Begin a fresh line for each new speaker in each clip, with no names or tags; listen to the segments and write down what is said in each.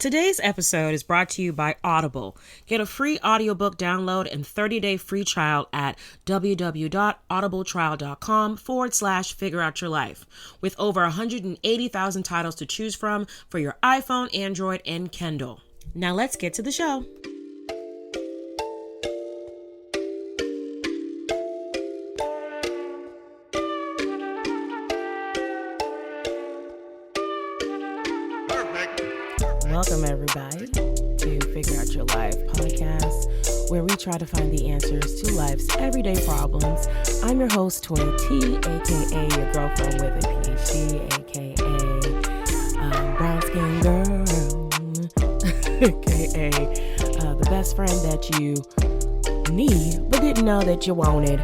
Today's episode is brought to you by Audible. Get a free audiobook download and 30-day free trial at www.audibletrial.com/figureoutyourlife. With over 180,000 titles to choose from for your iPhone, Android, and Kindle. Now let's get to the show. Welcome, everybody, to Figure Out Your Life podcast, where we try to find the answers to life's everyday problems. I'm your host, Toya T, a.k.a. your girlfriend with a PhD, a.k.a. brown skin girl, a.k.a. the best friend that you need, but didn't know that you wanted,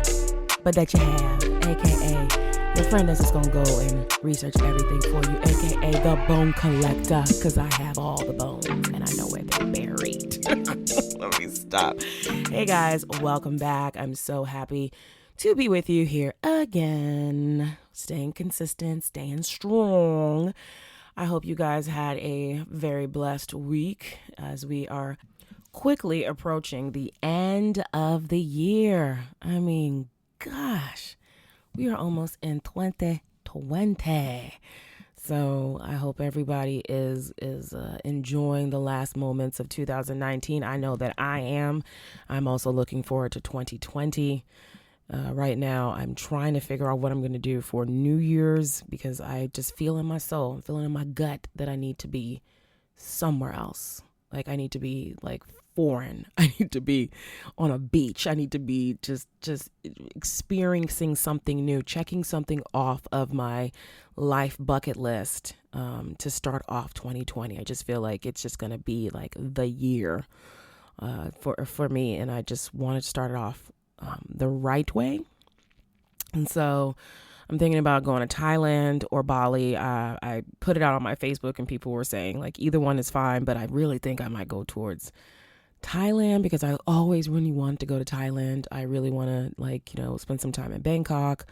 but that you have, a.k.a. your friend that's just going to go and research everything for you, a.k.a. the bone collector, because I have all the bones and I know where they're buried. Let me stop. Hey guys, welcome back. I'm so happy to be with you here again. Staying consistent, staying strong. I hope you guys had a very blessed week as we are quickly approaching the end of the year. I mean, gosh. We are almost in 2020. So I hope everybody is enjoying the last moments of 2019. I know that I am. I'm also looking forward to 2020. Right now, I'm trying to figure out what I'm going to do for New Year's because I just feel in my soul, I'm feeling in my gut that I need to be somewhere else. Like I need to be like foreign. I need to be on a beach. I need to be just experiencing something new, checking something off of my life bucket list to start off 2020. I just feel like it's just going to be like the year for me. And I just wanted to start it off the right way. And so I'm thinking about going to Thailand or Bali. I put it out on my Facebook and people were saying like either one is fine, but I really think I might go towards Thailand because I always really want to go to Thailand. I really want to spend some time in Bangkok,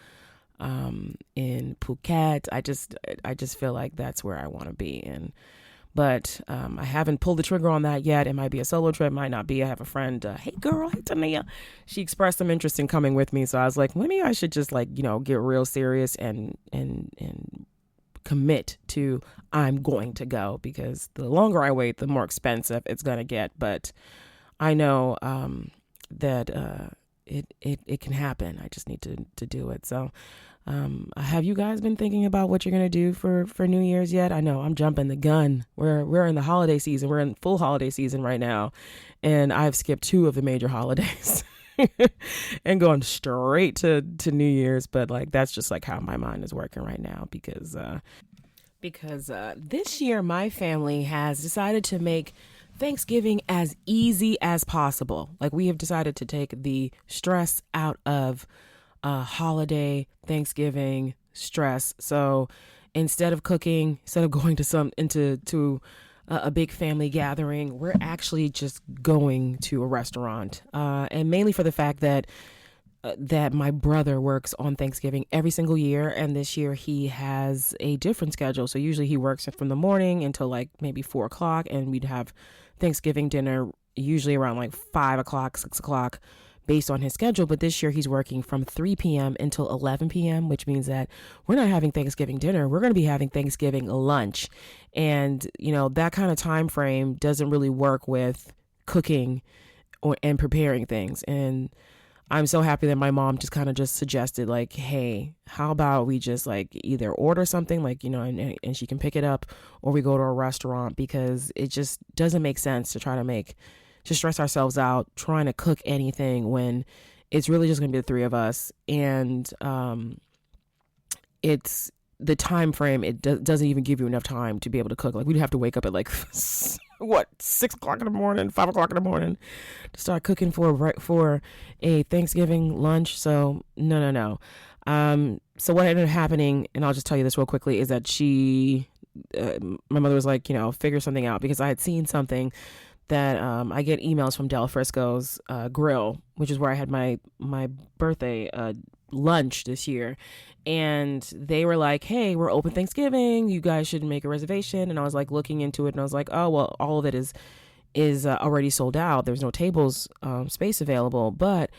in Phuket. I just feel like that's where I want to be. But I haven't pulled the trigger on that yet. It might be a solo trip, might not be. I have a friend, hey girl, hey Tania. She expressed some interest in coming with me. So I was like, maybe I should just get real serious and commit to I'm going to go, because the longer I wait, the more expensive it's going to get. But I know that it can happen. I just need to do it. So have you guys been thinking about what you're going to do for New Year's yet? I know I'm jumping the gun. We're in the holiday season. We're in full holiday season right now. And I've skipped 2 of the major holidays and going straight to New Year's. But that's just how my mind is working right now because this year my family has decided to make Thanksgiving as easy as possible. We have decided to take the stress out of holiday Thanksgiving stress. So instead of cooking, instead of going to a big family gathering, we're actually just going to a restaurant. And mainly for the fact that my brother works on Thanksgiving every single year. And this year he has a different schedule. So usually he works from the morning until maybe 4 o'clock. And we'd have Thanksgiving dinner usually around 5 o'clock, 6 o'clock based on his schedule. But this year he's working from 3 p.m. until 11 p.m., which means that we're not having Thanksgiving dinner. We're going to be having Thanksgiving lunch. And, that kind of time frame doesn't really work with cooking and preparing things. And I'm so happy that my mom just suggested hey, how about we just either order something and she can pick it up, or we go to a restaurant, because it just doesn't make sense to try to stress ourselves out trying to cook anything when it's really just going to be the 3 of us. And it's the time frame. It doesn't even give you enough time to be able to cook. We'd have to wake up at 6 o'clock in the morning, 5 o'clock in the morning to start cooking for a Thanksgiving lunch. So no. So what ended up happening, and I'll just tell you this real quickly, is that my mother was figure something out, because I had seen something that I get emails from Del Frisco's grill, which is where I had my birthday lunch this year, and they were like, hey, we're open Thanksgiving, you guys should make a reservation. And I was like looking into it, and I was like, oh well, all of it is already sold out. There's no tables space available. But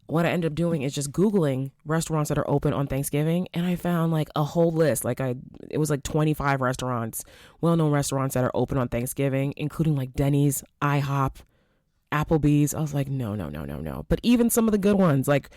what I ended up doing is just Googling restaurants that are open on Thanksgiving, and I found like a whole list. It was like 25 restaurants, well-known restaurants that are open on Thanksgiving, including like Denny's, IHOP, Applebee's. I was like, no. But even some of the good ones, like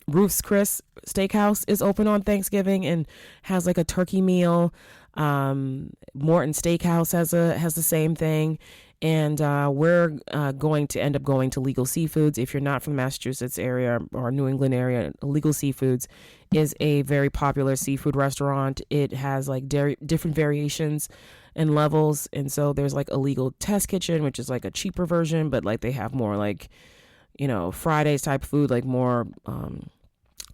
Ruth's Chris Steakhouse is open on Thanksgiving and has like a turkey meal. Morton Steakhouse has the same thing. And we're going to end up going to Legal Seafoods. If you're not from the Massachusetts area or New England area, Legal Seafoods is a very popular seafood restaurant. It has like different variations and levels. And so there's like a Legal Test Kitchen, which is like a cheaper version, but like they have more like, Fridays type food, like more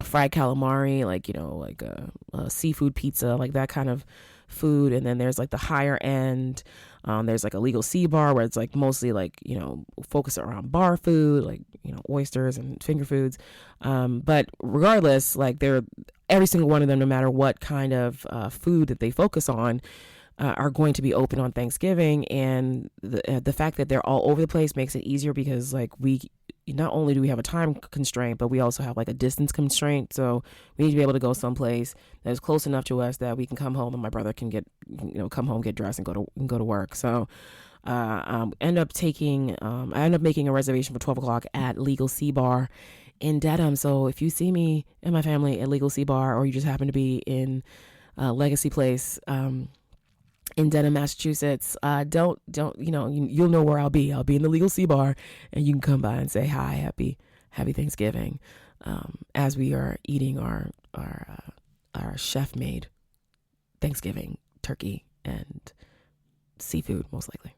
fried calamari, like, like a seafood pizza, like that kind of food. And then there's like the higher end. There's like a Legal Sea Bar where it's like mostly like, focused around bar food, like, oysters and finger foods. But regardless, like every single one of them, no matter what kind of food that they focus on, are going to be open on Thanksgiving. And the fact that they're all over the place makes it easier because like not only do we have a time constraint, but we also have like a distance constraint. So we need to be able to go someplace that is close enough to us that we can come home and my brother can come home, get dressed and go to work. So I end up making a reservation for 12 o'clock at Legal Sea Bar in Dedham. So if you see me and my family at Legal Sea Bar, or you just happen to be in Legacy Place, in Dedham, Massachusetts, you'll know where I'll be. I'll be in the Legal Sea Bar, and you can come by and say hi, happy Thanksgiving, as we are eating our chef-made Thanksgiving turkey and seafood, most likely.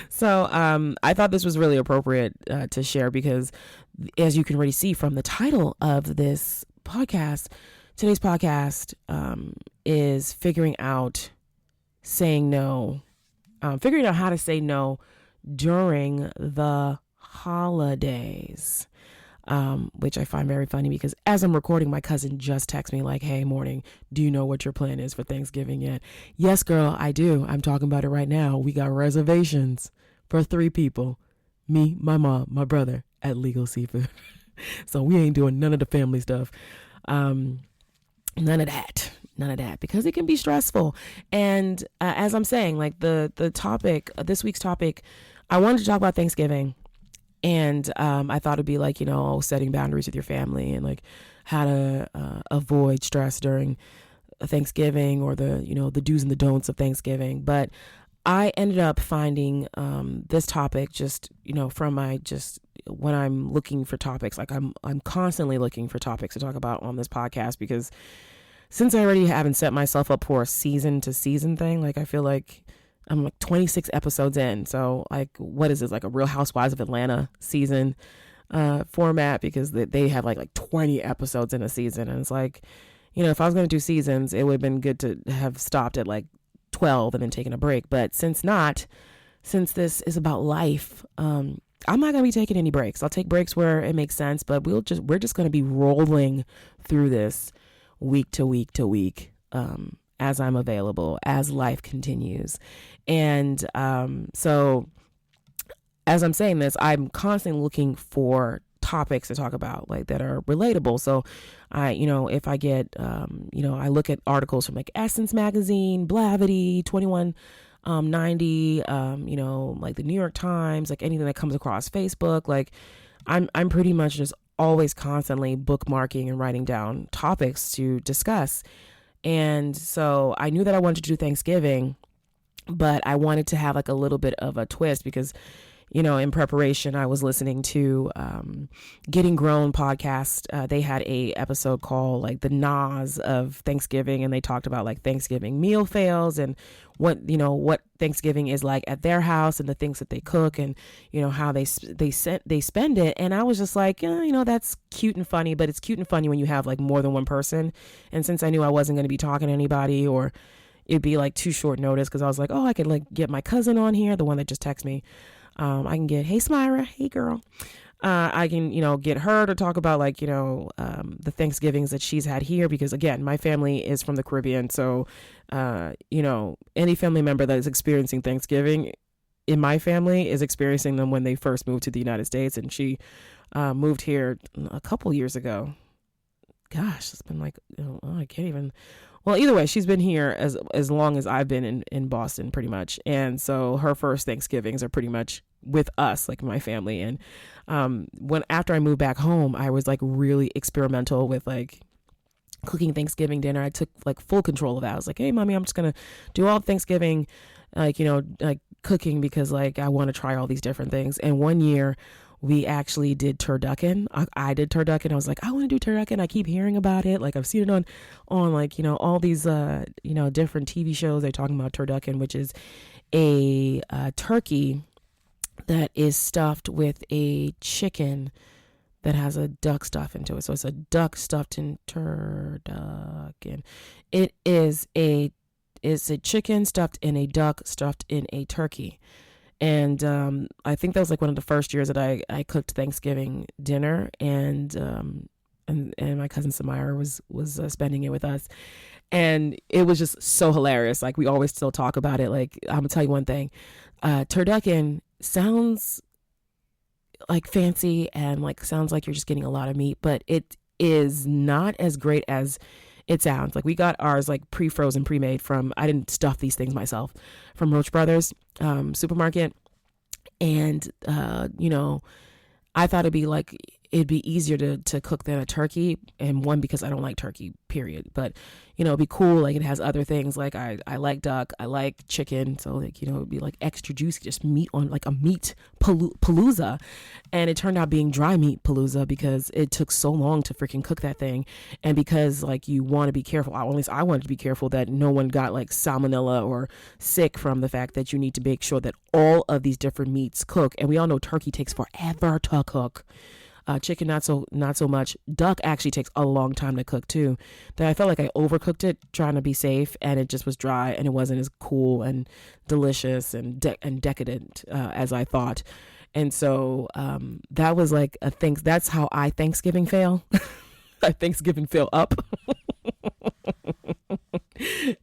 So I thought this was really appropriate to share because, as you can already see from the title of this podcast, today's podcast is figuring out how to say no during the holidays, which I find very funny because as I'm recording, my cousin just texted me like, hey, morning, do you know what your plan is for Thanksgiving yet? Yes, girl, I do. I'm talking about it right now. We got reservations for 3 people, me, my mom, my brother, at Legal Seafood. So we ain't doing none of the family stuff. None of that, because it can be stressful. And as I'm saying, like the topic, this week's topic, I wanted to talk about Thanksgiving. And I thought it'd be like, setting boundaries with your family and like how to avoid stress during Thanksgiving, or the do's and the don'ts of Thanksgiving. But I ended up finding this topic just, when I'm looking for topics, like I'm constantly looking for topics to talk about on this podcast, because since I already haven't set myself up for a season to season thing, like I feel like I'm like 26 episodes in. So like, what is this, like a Real Housewives of Atlanta season format? Because they have like 20 episodes in a season. And it's like, if I was going to do seasons, it would have been good to have stopped at like 12 and then taken a break. But since this is about life, I'm not going to be taking any breaks. I'll take breaks where it makes sense, but we're just going to be rolling through this week to week to week, as I'm available, as life continues. And so as I'm saying this, I'm constantly looking for topics to talk about, like that are relatable. So if I get, I look at articles from like Essence Magazine, Blavity, 2190, like the New York Times, like anything that comes across Facebook. Like I'm pretty much just always constantly bookmarking and writing down topics to discuss. And so I knew that I wanted to do Thanksgiving, but I wanted to have like a little bit of a twist because, in preparation, I was listening to Getting Grown podcast. They had a episode called like the Nas of Thanksgiving, and they talked about like Thanksgiving meal fails and what Thanksgiving is like at their house and the things that they cook and how they spend it. And I was just like, that's cute and funny, but it's cute and funny when you have like more than one person. And since I knew I wasn't going to be talking to anybody, or it'd be like too short notice, because I was like, oh, I could like get my cousin on here, the one that just texted me. I can get, hey Smyra, hey girl. I can, get her to talk about like, the Thanksgivings that she's had here, because again, my family is from the Caribbean. So, any family member that is experiencing Thanksgiving in my family is experiencing them when they first moved to the United States. And she moved here a couple years ago. Gosh, it's been like, I can't even. Well, either way, she's been here as long as I've been in Boston, pretty much. And so her first Thanksgivings are pretty much with us, like my family. And after I moved back home, I was like really experimental with like cooking Thanksgiving dinner. I took like full control of that. I was like, hey, mommy, I'm just going to do all Thanksgiving, like cooking, because like I want to try all these different things. And one year, we actually did turducken. I did turducken. I was like, I want to do turducken. I keep hearing about it. Like I've seen it on like, all these, different TV shows. They're talking about turducken, which is a turkey that is stuffed with a chicken that has a duck stuff into it. So it's a duck stuffed in turducken. It's a chicken stuffed in a duck stuffed in a turkey. And I think that was like one of the first years that I cooked Thanksgiving dinner, and my cousin Samira was spending it with us, and it was just so hilarious. Like we always still talk about it. Like I'm gonna tell you one thing, turducken sounds like fancy and like sounds like you're just getting a lot of meat, but it is not as great as it sounds. Like we got ours like pre-frozen, pre-made from, I didn't stuff these things myself, from Roach Brothers supermarket. And, I thought it'd be easier to cook than a turkey. And one, because I don't like turkey, period. But, it'd be cool. Like it has other things. Like I like duck, I like chicken. So like, it'd be like extra juicy, just meat on like a meat palooza. And it turned out being dry meat palooza because it took so long to freaking cook that thing. And because like you want to be careful, at least I wanted to be careful that no one got like salmonella or sick from the fact that you need to make sure that all of these different meats cook. And we all know turkey takes forever to cook. Chicken, not so much. Duck actually takes a long time to cook too. That I felt like I overcooked it trying to be safe, and it just was dry, and it wasn't as cool and delicious and decadent as I thought. And so that was like a thing. That's how I Thanksgiving fail. I Thanksgiving fail up.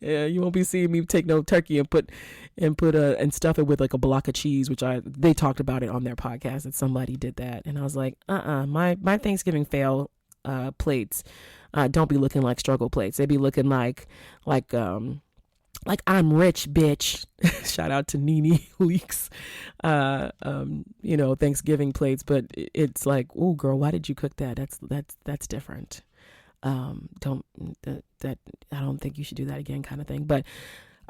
Yeah, you won't be seeing me take no turkey and stuff it with like a block of cheese, which they talked about it on their podcast that somebody did that, and I was like, my Thanksgiving fail plates don't be looking like struggle plates. They be looking like I'm rich, bitch. Shout out to Nene Leaks, Thanksgiving plates, but it's like, oh girl, why did you cook that? That's different. I don't think you should do that again, kind of thing. But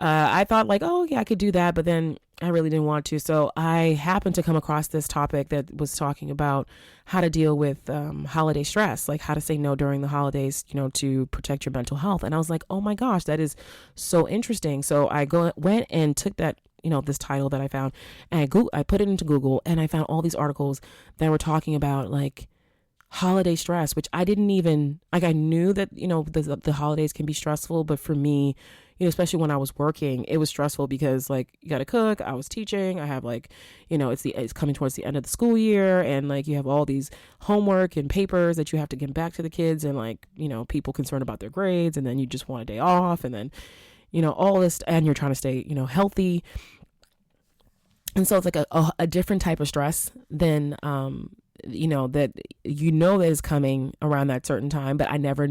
I thought like, oh yeah, I could do that, but then I really didn't want to. So I happened to come across this topic that was talking about how to deal with holiday stress, like how to say no during the holidays, to protect your mental health. And I was like, oh my gosh, that is so interesting. So I went and took that, this title that I found, and I put it into Google, and I found all these articles that were talking about like holiday stress, which I didn't even, like, I knew that, the holidays can be stressful, but for me, especially when I was working, it was stressful because like you got to cook. I was teaching. I have like, it's coming towards the end of the school year, and like you have all these homework and papers that you have to get back to the kids, and like, people concerned about their grades, and then you just want a day off, and then, all this, and you're trying to stay, healthy. And so it's like a different type of stress than, that that is coming around that certain time, but I never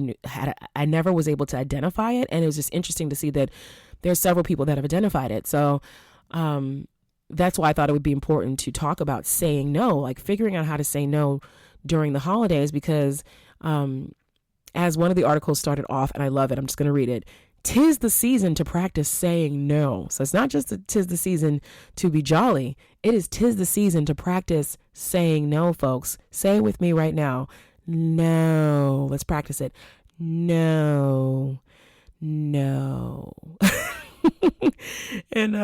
was able to identify it. And it was just interesting to see that there's several people that have identified it. So that's why I thought it would be important to talk about saying no, like figuring out how to say no during the holidays, because as one of the articles started off, and I love it, I'm just going to read it. 'Tis the season to practice saying no. So it's not just 'tis the season to be jolly. It is 'tis the season to practice saying no, folks. Say it with me right now. No. Let's practice it. No. And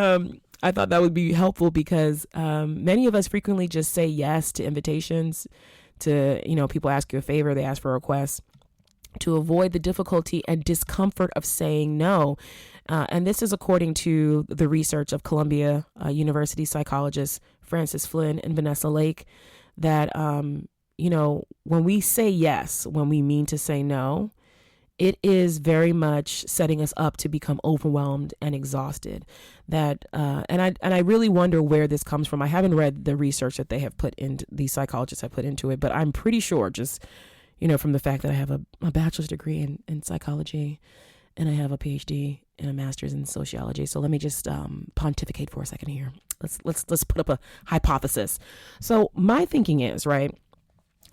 I thought that would be helpful because many of us frequently just say yes to invitations, to, people ask you a favor, they ask for a request, to avoid the difficulty and discomfort of saying no. And this is according to the research of Columbia University psychologists Francis Flynn and Vanessa Lake, that, when we say yes, when we mean to say no, it is very much setting us up to become overwhelmed and exhausted. That and I really wonder where this comes from. I haven't read the research that they have put into, these psychologists have put into it, but I'm pretty sure, just from the fact that I have a bachelor's degree in psychology, and I have a PhD and a master's in sociology. So let me just pontificate for a second here. Let's put up a hypothesis. So my thinking is, right,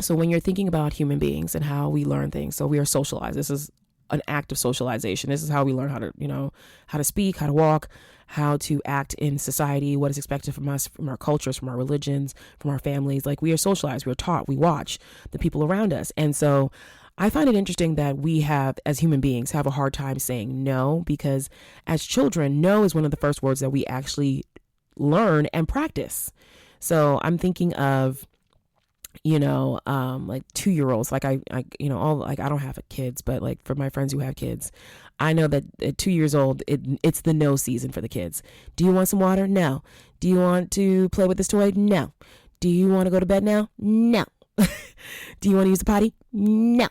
so when you're thinking about human beings and how we learn things, so we are socialized. This is an act of socialization. This is how we learn how to speak, how to walk, how to act in society, what is expected from us, from our cultures, from our religions, from our families. Like, we are socialized, we're taught, we watch the people around us. And so I find it interesting that we have, as human beings, have a hard time saying no, because as children, no is one of the first words that we actually learn and practice. So I'm thinking of, like 2-year-olds, like I don't have kids, but like for my friends who have kids, I know that at 2 years old, it's the no season for the kids. Do you want some water? No. Do you want to play with this toy? No. Do you want to go to bed now? No. Do you want to use the potty? No.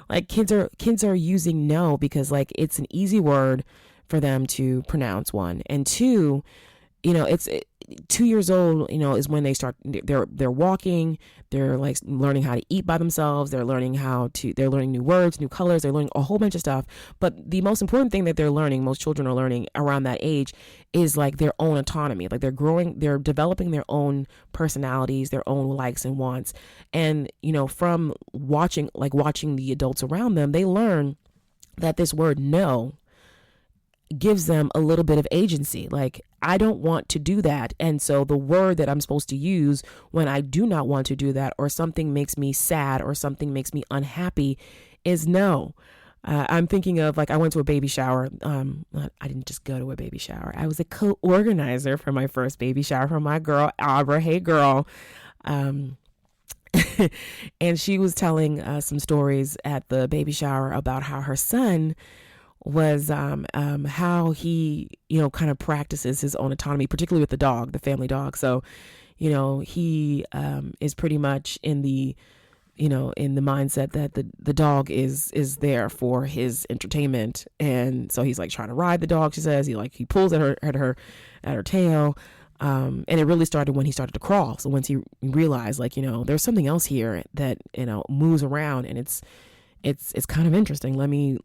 Like, kids are using no because, like, it's an easy word for them to pronounce, one. And two, 2 years old, is when they start, they're walking, they're like learning how to eat by themselves. They're learning new words, new colors. They're learning a whole bunch of stuff. But the most important thing that they're learning, most children are learning around that age, is like their own autonomy. Like, they're developing their own personalities, their own likes and wants. And, from watching the adults around them, they learn that this word no gives them a little bit of agency. Like, I don't want to do that. And so the word that I'm supposed to use when I do not want to do that, or something makes me sad, or something makes me unhappy, is no. I'm thinking of, like, I went to a baby shower. I didn't just go to a baby shower. I was a co-organizer for my first baby shower for my girl, Abra. Hey, girl. And she was telling some stories at the baby shower about how her son was how he kind of practices his own autonomy, particularly with the dog, the family dog. So he is pretty much in the mindset that the dog is there for his entertainment. And so he's like trying to ride the dog, she says. He pulls at her tail. And it really started when he started to crawl. So once he realized, like, there's something else here that moves around, and it's kind of interesting. Let me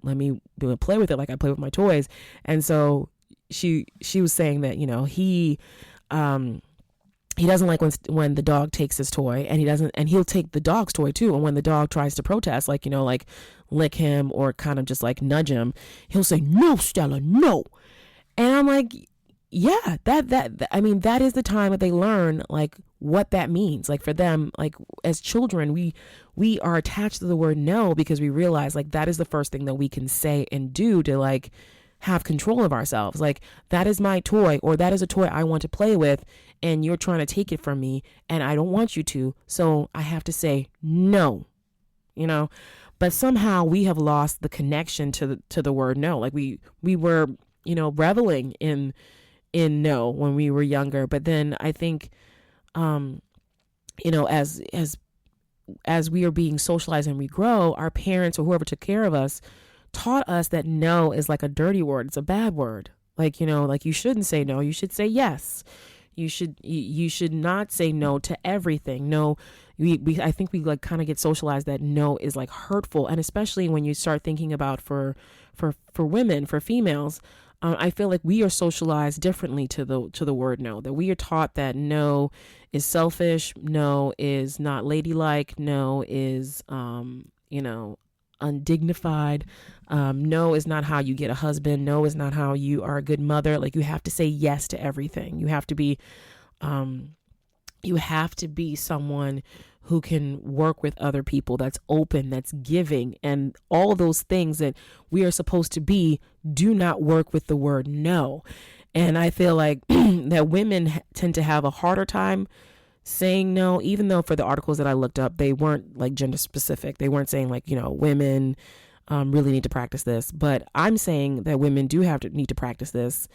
play with it like I play with my toys. And so she was saying that, he doesn't like when the dog takes his toy, and he'll take the dog's toy too. And when the dog tries to protest, like, like lick him or kind of just like nudge him, he'll say, "No, Stella, no." And I'm like, yeah, that is the time that they learn, like, what that means. Like, for them, like, as children, we are attached to the word no because we realize, like, that is the first thing that we can say and do to, like, have control of ourselves. Like, that is my toy, or that is a toy I want to play with, and you're trying to take it from me, and I don't want you to, so I have to say no, But somehow we have lost the connection to the word no. Like, we were, reveling in no when we were younger. But then I think, as we are being socialized and we grow, our parents or whoever took care of us taught us that no is like a dirty word. It's a bad word. Like, like, you shouldn't say no. You should say yes. You should not say no to everything. No, I think we like kind of get socialized that no is like hurtful. And especially when you start thinking about for women, for females, I feel like we are socialized differently to the word no, that we are taught that no is selfish, no is not ladylike, no is, undignified. No is not how you get a husband. No is not how you are a good mother. Like, you have to say yes to everything. You have to be someone who can work with other people, that's open, that's giving, and all those things that we are supposed to be do not work with the word no. And I feel like that women tend to have a harder time saying no, even though for the articles that I looked up, they weren't like gender specific. They weren't saying like, women really need to practice this. But I'm saying that women do need to practice this.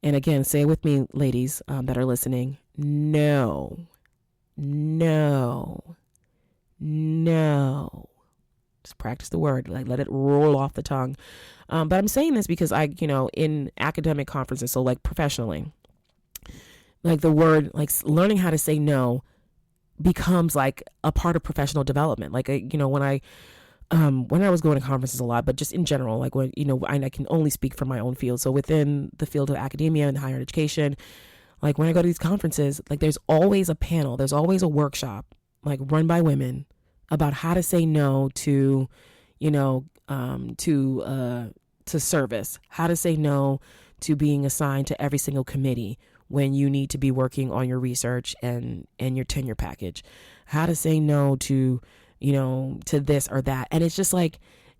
And again, say it with me, ladies that are listening. No. no. Just practice the word, like let it roll off the tongue. But I'm saying this because in academic conferences, so like professionally, like the word, like learning how to say no becomes like a part of professional development. Like, when I was going to conferences a lot, but just in general, like when, I can only speak from my own field. So within the field of academia and higher education, like when I go to these conferences, like there's always a panel, there's always a workshop, like run by women about how to say no to, to service, how to say no to being assigned to every single committee when you need to be working on your research and your tenure package, how to say no to, to this or that. And it's just like,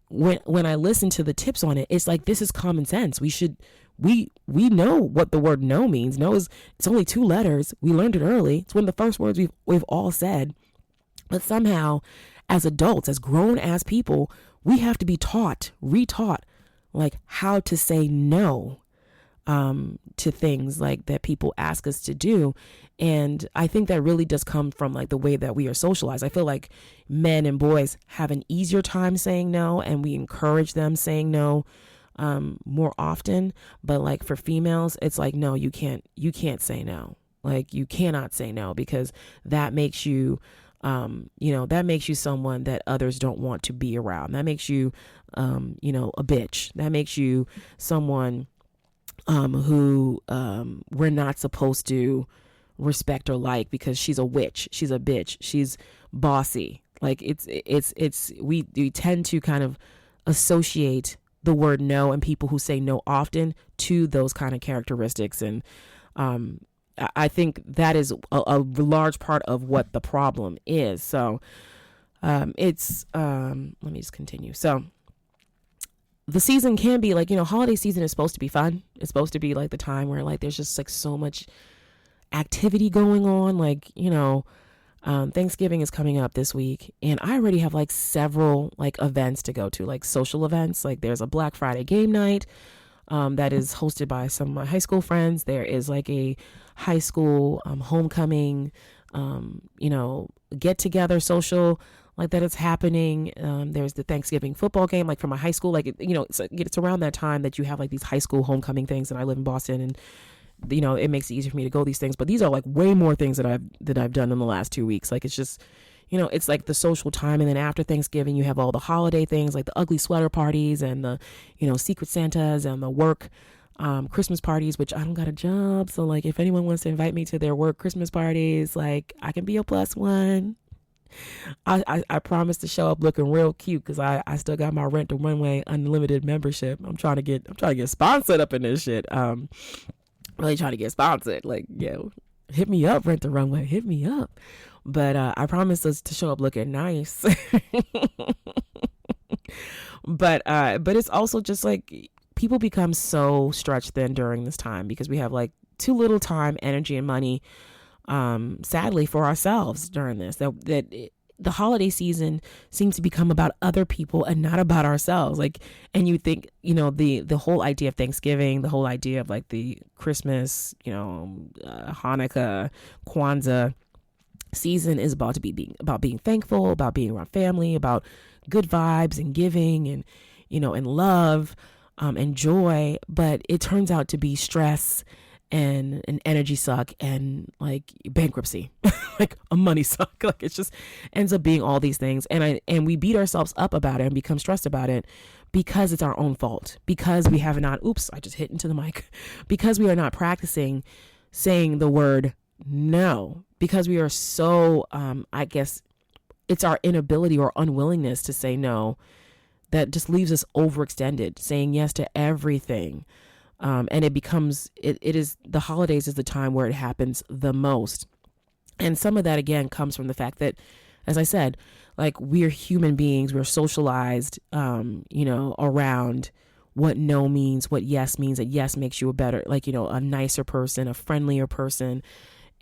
when I listen to the tips on it, it's like, this is common sense. We know what the word no means. No it's only 2 letters. We learned it early. It's one of the first words we've all said. But somehow, as adults, as grown ass people, we have to be retaught, like how to say no to things like that people ask us to do. And I think that really does come from like the way that we are socialized. I feel like men and boys have an easier time saying no, and we encourage them saying no more often. But like for females, it's like, no, you can't say no. Like you cannot say no, because that makes you that makes you someone that others don't want to be around. That makes you, a bitch. That makes you someone who we're not supposed to respect or like, because she's a witch, she's a bitch, she's bossy. Like we tend to kind of associate the word no and people who say no often to those kind of characteristics. And I think that is a large part of what the problem is. So let me just continue. So the season can be like, holiday season is supposed to be fun. It's supposed to be like the time where like there's just like so much activity going on. Like, Thanksgiving is coming up this week, and I already have like several like events to go to, like social events. Like there's a Black Friday game night that is hosted by some of my high school friends. There is like a high school homecoming, get together social like that is happening. There's the Thanksgiving football game, like for my high school, like, it's around that time that you have like these high school homecoming things. And I live in Boston, and, it makes it easier for me to go these things. But these are like way more things that I've done in the last 2 weeks. Like, it's just, it's like the social time. And then after Thanksgiving, you have all the holiday things, like the ugly sweater parties and the, Secret Santas and the work Christmas parties, which I don't got a job. So like, if anyone wants to invite me to their work Christmas parties, like I can be a +1. I promise to show up looking real cute, because I still got my Rent the Runway unlimited membership. I'm trying to get sponsored up in this shit. Really trying to get sponsored. Like, hit me up, Rent the Runway, hit me up. But I promise us to show up looking nice. But it's also just like people become so stretched thin during this time, because we have like too little time, energy, and money, sadly, for ourselves during this. The holiday season seems to become about other people and not about ourselves. Like, and you think, the whole idea of Thanksgiving, the whole idea of like the Christmas, Hanukkah, Kwanzaa season is about being thankful, about being around family, about good vibes and giving and, and love, and joy. But it turns out to be stress and an energy suck and like bankruptcy, like a money suck. Like, it just ends up being all these things. And we beat ourselves up about it and become stressed about it because it's our own fault, because we have not, I just hit into the mic, because we are not practicing saying the word no, because we are so, I guess it's our inability or unwillingness to say no that just leaves us overextended, saying yes to everything. And it becomes, it is, the holidays is the time where it happens the most. And some of that, again, comes from the fact that, as I said, like, we're human beings, we're socialized, around what no means, what yes means, that yes makes you a better, like, a nicer person, a friendlier person.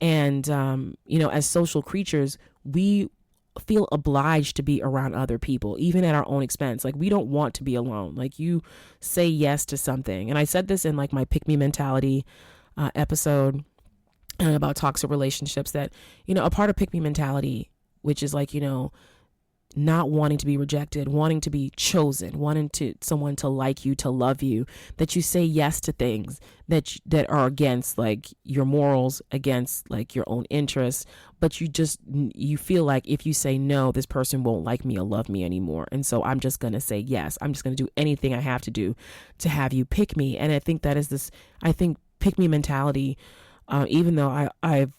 And, as social creatures, we feel obliged to be around other people, even at our own expense. Like, we don't want to be alone. Like, you say yes to something. And I said this in like my pick me mentality episode. and about toxic relationships that, a part of pick me mentality, which is like, not wanting to be rejected, wanting to be chosen, wanting someone to like you, to love you, that you say yes to things that are against like your morals, against like your own interests, but you feel like if you say no, this person won't like me or love me anymore. And so I'm just going to say yes. I'm just going to do anything I have to do to have you pick me. And I think that is pick me mentality, even though I've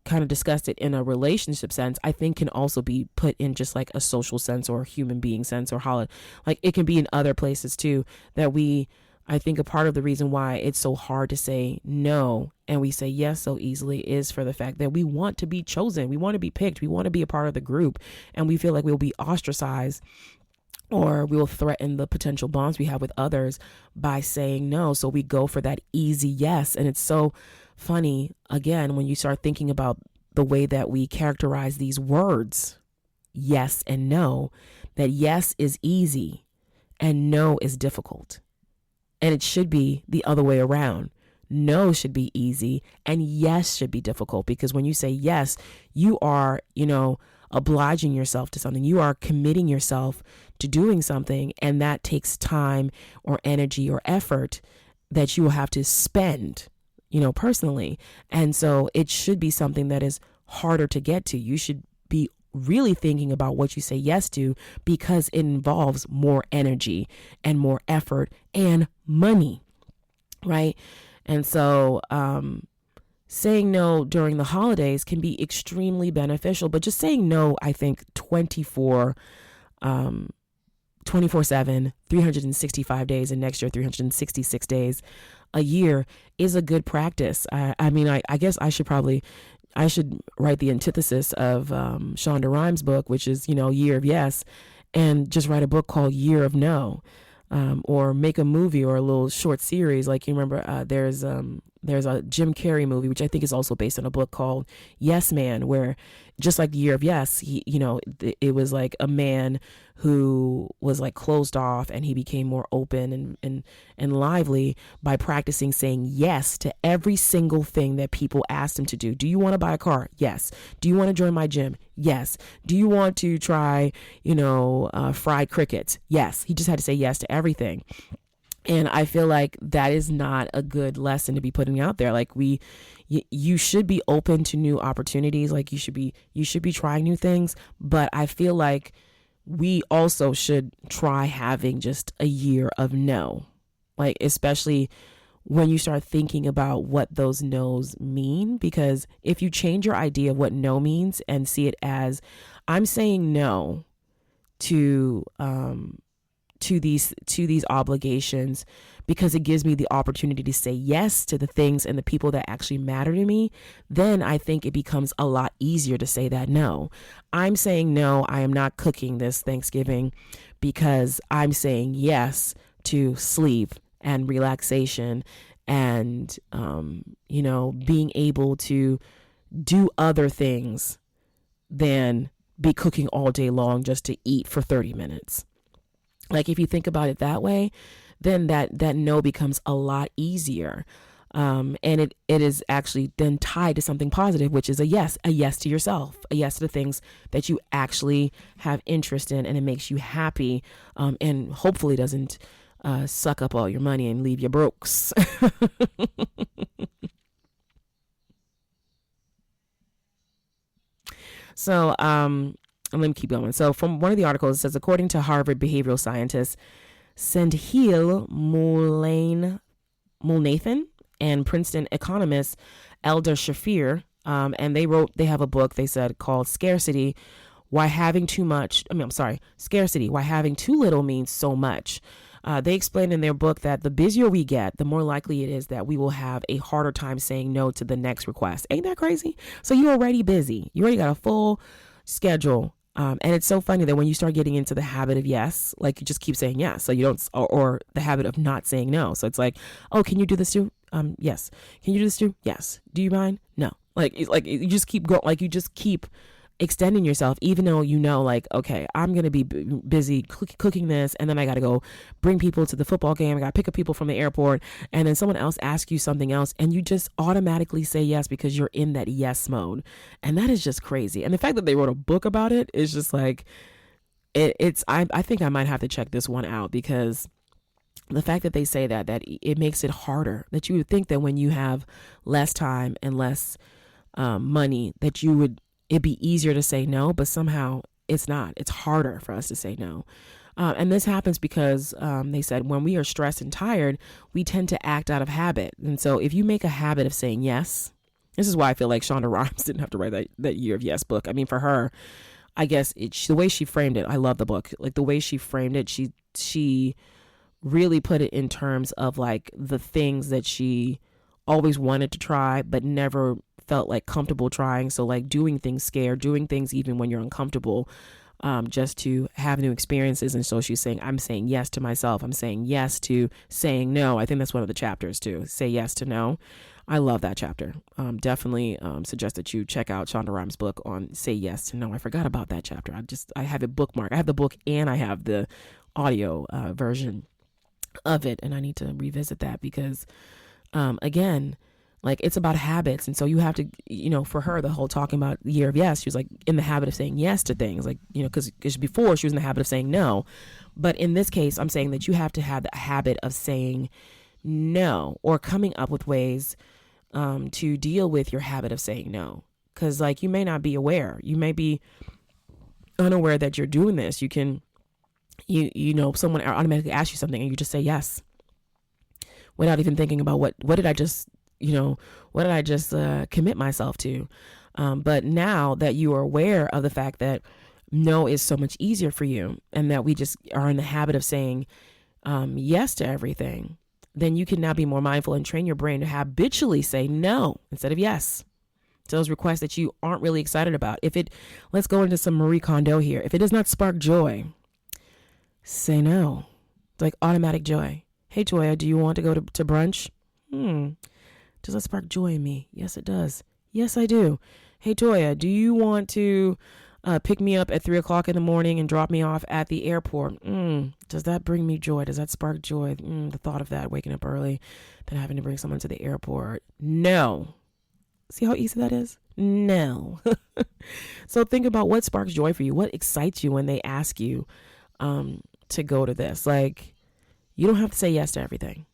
kind of discussed it in a relationship sense, I think can also be put in just like a social sense or a human being sense, or how like it can be in other places too, that I think a part of the reason why it's so hard to say no and we say yes so easily is for the fact that we want to be chosen. We want to be picked. We want to be a part of the group, and we feel like we'll be ostracized or we will threaten the potential bonds we have with others by saying no. So we go for that easy yes. And it's so funny, again, when you start thinking about the way that we characterize these words, yes and no, that yes is easy and no is difficult. And it should be the other way around. No should be easy and yes should be difficult, because when you say yes, you are, obliging yourself to something. You are committing yourself to doing something, and that takes time or energy or effort that you will have to spend, personally. And so it should be something that is harder to get to. You should be really thinking about what you say yes to, because it involves more energy and more effort and money, right? And so saying no during the holidays can be extremely beneficial, but just saying no, I think 24/7, 365 days, and next year 366 days a year is a good practice. I guess I should write the antithesis of Shonda Rhimes' book, which is, Year of Yes, and just write a book called Year of No, or make a movie or a little short series. Like, you remember, there's a Jim Carrey movie, which I think is also based on a book called Yes Man, where just like Year of Yes, it was like a man who was like closed off, and he became more open and lively by practicing saying yes to every single thing that people asked him to do. Do you want to buy a car? Yes. Do you want to join my gym? Yes. Do you want to try, fried crickets? Yes. He just had to say yes to everything. And I feel like that is not a good lesson to be putting out there. Like you should be open to new opportunities. Like you should be trying new things. But I feel like we also should try having just a year of no, like especially when you start thinking about what those no's mean. Because if you change your idea of what no means and see it as, I'm saying no to these obligations because it gives me the opportunity to say yes to the things and the people that actually matter to me, then I think it becomes a lot easier to say that no. I'm saying no, I am not cooking this Thanksgiving because I'm saying yes to sleep and relaxation and, being able to do other things than be cooking all day long just to eat for 30 minutes. Like if you think about it that way, then that no becomes a lot easier. And it is actually then tied to something positive, which is a yes to yourself, a yes to the things that you actually have interest in, and it makes you happy, and hopefully doesn't suck up all your money and leave you brokes. So, let me keep going. So from one of the articles, it says, according to Harvard behavioral scientist Sendhil Mulnathan and Princeton economist Elder Shafir, and they have a book, they said, called Scarcity, Scarcity, Why Having Too Little Means So Much. They explained in their book that the busier we get, the more likely it is that we will have a harder time saying no to the next request. Ain't that crazy? So you're already busy. You already got a full schedule. And it's so funny that when you start getting into the habit of yes, like you just keep saying yes. So you don't, or the habit of not saying no. So it's like, oh, can you do this too? Yes. Can you do this too? Yes. Do you mind? No. Like you just keep going. Like you just keep extending yourself, even though you know, like, okay, I'm going to be busy cooking this, and then I got to go bring people to the football game. I got to pick up people from the airport, and then someone else asks you something else, and you just automatically say yes because you're in that yes mode. And that is just crazy. And the fact that they wrote a book about it is just like, I think I might have to check this one out, because the fact that they say that it makes it harder, that you would think that when you have less time and less money, that it'd be easier to say no, but somehow it's not. It's harder for us to say no. And this happens because they said when we are stressed and tired, we tend to act out of habit. And so if you make a habit of saying yes, this is why I feel like Shonda Rhimes didn't have to write that Year of Yes book. I mean, for her, I guess the way she framed it, I love the book. Like the way she framed it, she really put it in terms of like the things that she always wanted to try, but never felt like comfortable trying. So like doing things scared, doing things even when you're uncomfortable, just to have new experiences. And so she's saying, I'm saying yes to myself. I'm saying yes to saying no. I think that's one of the chapters too. Say yes to no. I love that chapter. Definitely suggest that you check out Shonda Rhimes' book on Say Yes to No. I forgot about that chapter. I have it bookmarked. I have the book and I have the audio version of it. And I need to revisit that because, again, like it's about habits. And so you have to, for her, the whole talking about the Year of Yes, she was like in the habit of saying yes to things, like, because before she was in the habit of saying no. But in this case, I'm saying that you have to have the habit of saying no, or coming up with ways to deal with your habit of saying no. Because like you may not be aware. You may be unaware that you're doing this. You can, someone automatically asks you something and you just say yes without even thinking about what did I just commit myself to. But now that you are aware of the fact that no is so much easier for you, and that we just are in the habit of saying yes to everything, then you can now be more mindful and train your brain to habitually say no instead of yes to those requests that you aren't really excited about. Let's go into some Marie Kondo here. If it does not spark joy, say no. It's like automatic joy. Hey, Joya, do you want to go to brunch? Does that spark joy in me? Yes, it does. Yes, I do. Hey, Toya, do you want to pick me up at 3:00 in the morning and drop me off at the airport? Does that bring me joy? Does that spark joy? The thought of that, waking up early, then having to bring someone to the airport. No. See how easy that is? No. So think about what sparks joy for you. What excites you when they ask you to go to this? Like, you don't have to say yes to everything.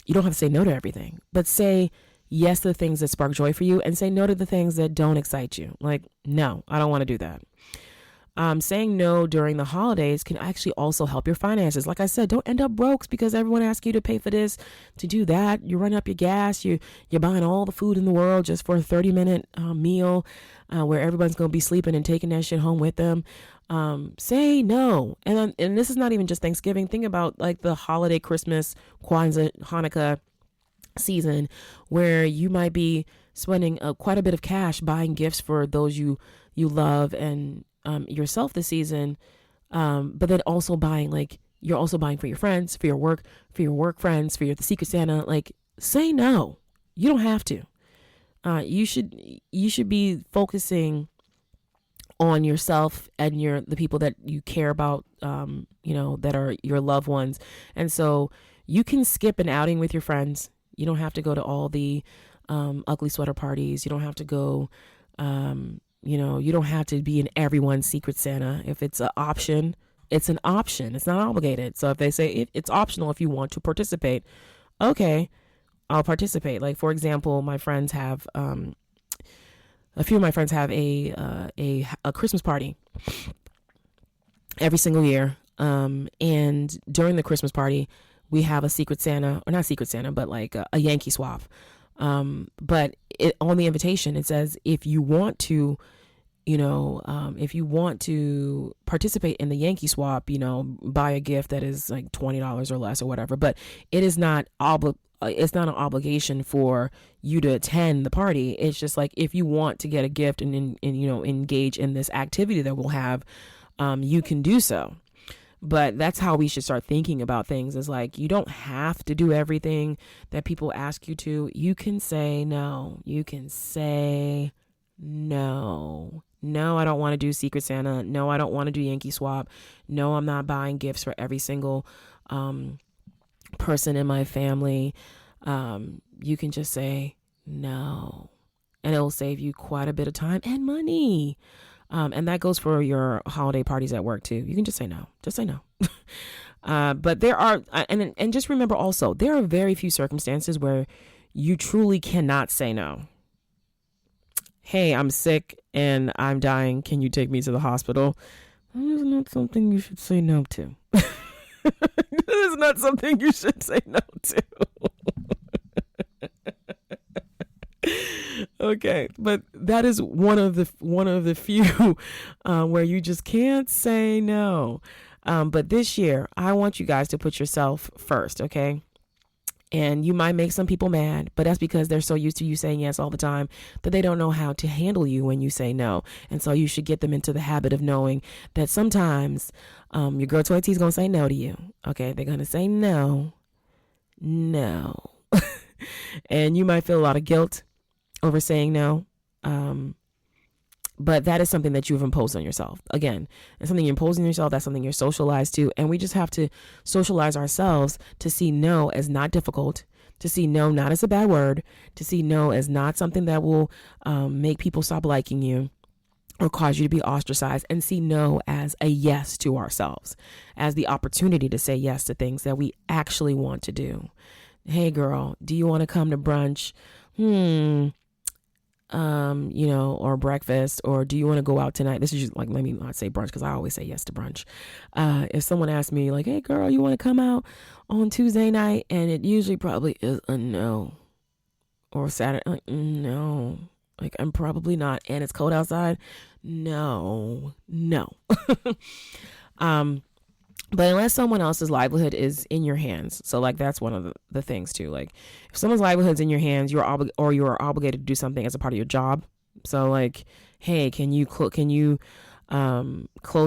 You don't have to say no to everything, but say yes to the things that spark joy for you and say no to the things that don't excite you. Like, no, I don't want to do that. Saying no during the holidays can actually also help your finances. Like I said, don't end up broke because everyone asks you to pay for this, to do that. You run up your gas. You're buying all the food in the world just for a 30-minute meal where everyone's going to be sleeping and taking that shit home with them. Say no. And this is not even just Thanksgiving. Think about like the holiday, Christmas, Kwanzaa, Hanukkah season, where you might be spending quite a bit of cash buying gifts for those you love and yourself this season, but then also you're also buying for your friends, for your work friends, for the Secret Santa. Like, say no. You don't have to. You should be focusing on yourself and the people that you care about, that are your loved ones. And so you can skip an outing with your friends. You don't have to go to all the ugly sweater parties. You don't have to go, you don't have to be in everyone's Secret Santa. If it's an option, it's an option. It's not obligated. So if they say it's optional if you want to participate, okay, I'll participate. Like, for example, my friends have, a few of my friends have a Christmas party every single year. And during the Christmas party, we have a Secret Santa, or not Secret Santa, but like a Yankee swap. But on the invitation, it says, if you want to, participate in the Yankee swap, buy a gift that is like $20 or less or whatever. But it is not it's not an obligation for you to attend the party. It's just like, if you want to get a gift and engage in this activity that we'll have, you can do so. But that's how we should start thinking about things, is like, you don't have to do everything that people ask you to. You can say no. You can say no. No, I don't want to do Secret Santa. No, I don't want to do Yankee Swap. No, I'm not buying gifts for every single person in my family. You can just say no, and it'll save you quite a bit of time and money. And that goes for your holiday parties at work too. You can just say no. Just say no. But there are, and just remember also, there are very few circumstances where you truly cannot say no. Hey, I'm sick and I'm dying. Can you take me to the hospital? That is not something you should say no to. That is not something you should say no to. Okay, but that is one of the few where you just can't say no. But this year, I want you guys to put yourself first, okay? And you might make some people mad, but that's because they're so used to you saying yes all the time that they don't know how to handle you when you say no. And so you should get them into the habit of knowing that sometimes your girl Toy T is going to say no to you. Okay, they're going to say no. And you might feel a lot of guilt over saying no. But that is something that you've imposed on yourself. Again, it's something you're imposing on yourself. That's something you're socialized to. And we just have to socialize ourselves to see no as not difficult, to see no not as a bad word, to see no as not something that will make people stop liking you or cause you to be ostracized, and see no as a yes to ourselves, as the opportunity to say yes to things that we actually want to do. Hey, girl, do you want to come to brunch? Or breakfast, or do you want to go out tonight? This is just like, let me not say brunch because I always say yes to brunch. If someone asks me like, hey girl, you want to come out on Tuesday night? And it usually probably is a no. Or Saturday, like, no, like I'm probably not. And it's cold outside. No. But unless someone else's livelihood is in your hands. So like, that's one of the things too. Like if someone's livelihood's in your hands, you are obligated to do something as a part of your job. So like, hey, can you close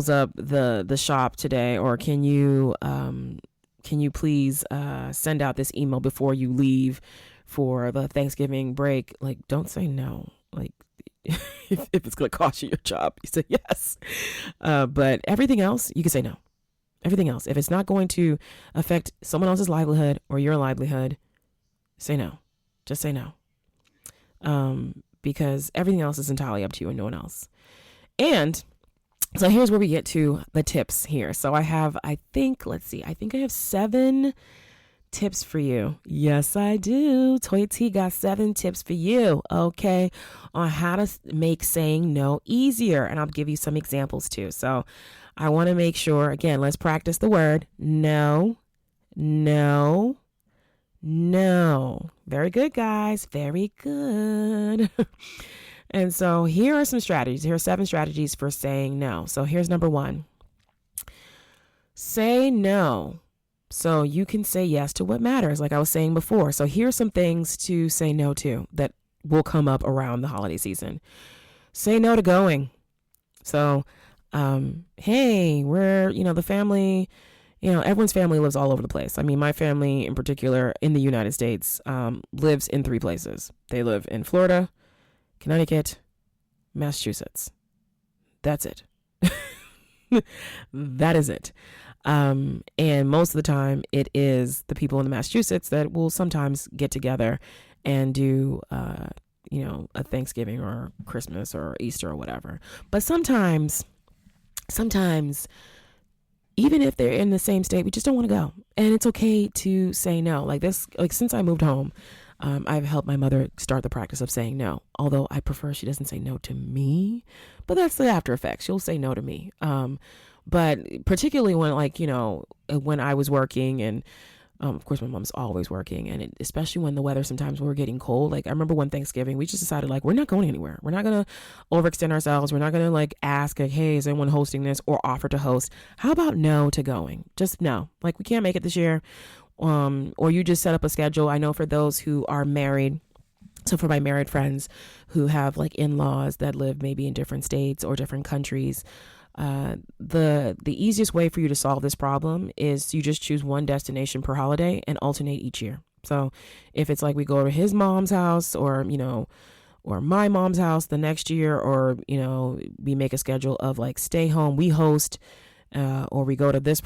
up the shop today? Or can you please send out this email before you leave for the Thanksgiving break? Like, don't say no. Like, if it's going to cost you your job, you say yes. But everything else, you can say no. Everything else, if it's not going to affect someone else's livelihood or your livelihood, say no. Just say no. Because everything else is entirely up to you and no one else. And so here's where we get to the tips here. So I have 7 tips for you. Yes, I do. Toy T got 7 tips for you, okay, on how to make saying no easier. And I'll give you some examples too. So I want to make sure, again, let's practice the word no. Very good, guys. Very good. And so here are some strategies. Here are 7 strategies for saying no. So here's number 1. Say no so you can say yes to what matters, like I was saying before. So here's some things to say no to that will come up around the holiday season. Say no to going. So hey, we're, the family, everyone's family lives all over the place. I mean, my family in particular in the United States lives in 3 places. They live in Florida, Connecticut, Massachusetts. That's it. That is it. And most of the time it is the people in the Massachusetts that will sometimes get together and do, a Thanksgiving or Christmas or Easter or whatever. But sometimes, even if they're in the same state, we just don't want to go. And it's okay to say no. Like since I moved home, I've helped my mother start the practice of saying no. Although I prefer she doesn't say no to me, but that's the after effect. She'll say no to me. But particularly when when I was working and, of course, my mom's always working, and especially when the weather sometimes we're getting cold. Like I remember one Thanksgiving, we just decided we're not going anywhere. We're not going to overextend ourselves. We're not going to ask hey, is anyone hosting this, or offer to host. How about no to going? Just no. We can't make it this year. Or you just set up a schedule. I know for those who are married, so for my married friends who have in-laws that live maybe in different states or different countries, the easiest way for you to solve this problem is you just choose one destination per holiday and alternate each year. So if it's we go to his mom's house or or my mom's house the next year, or, we make a schedule of like stay home, we host, or we go to this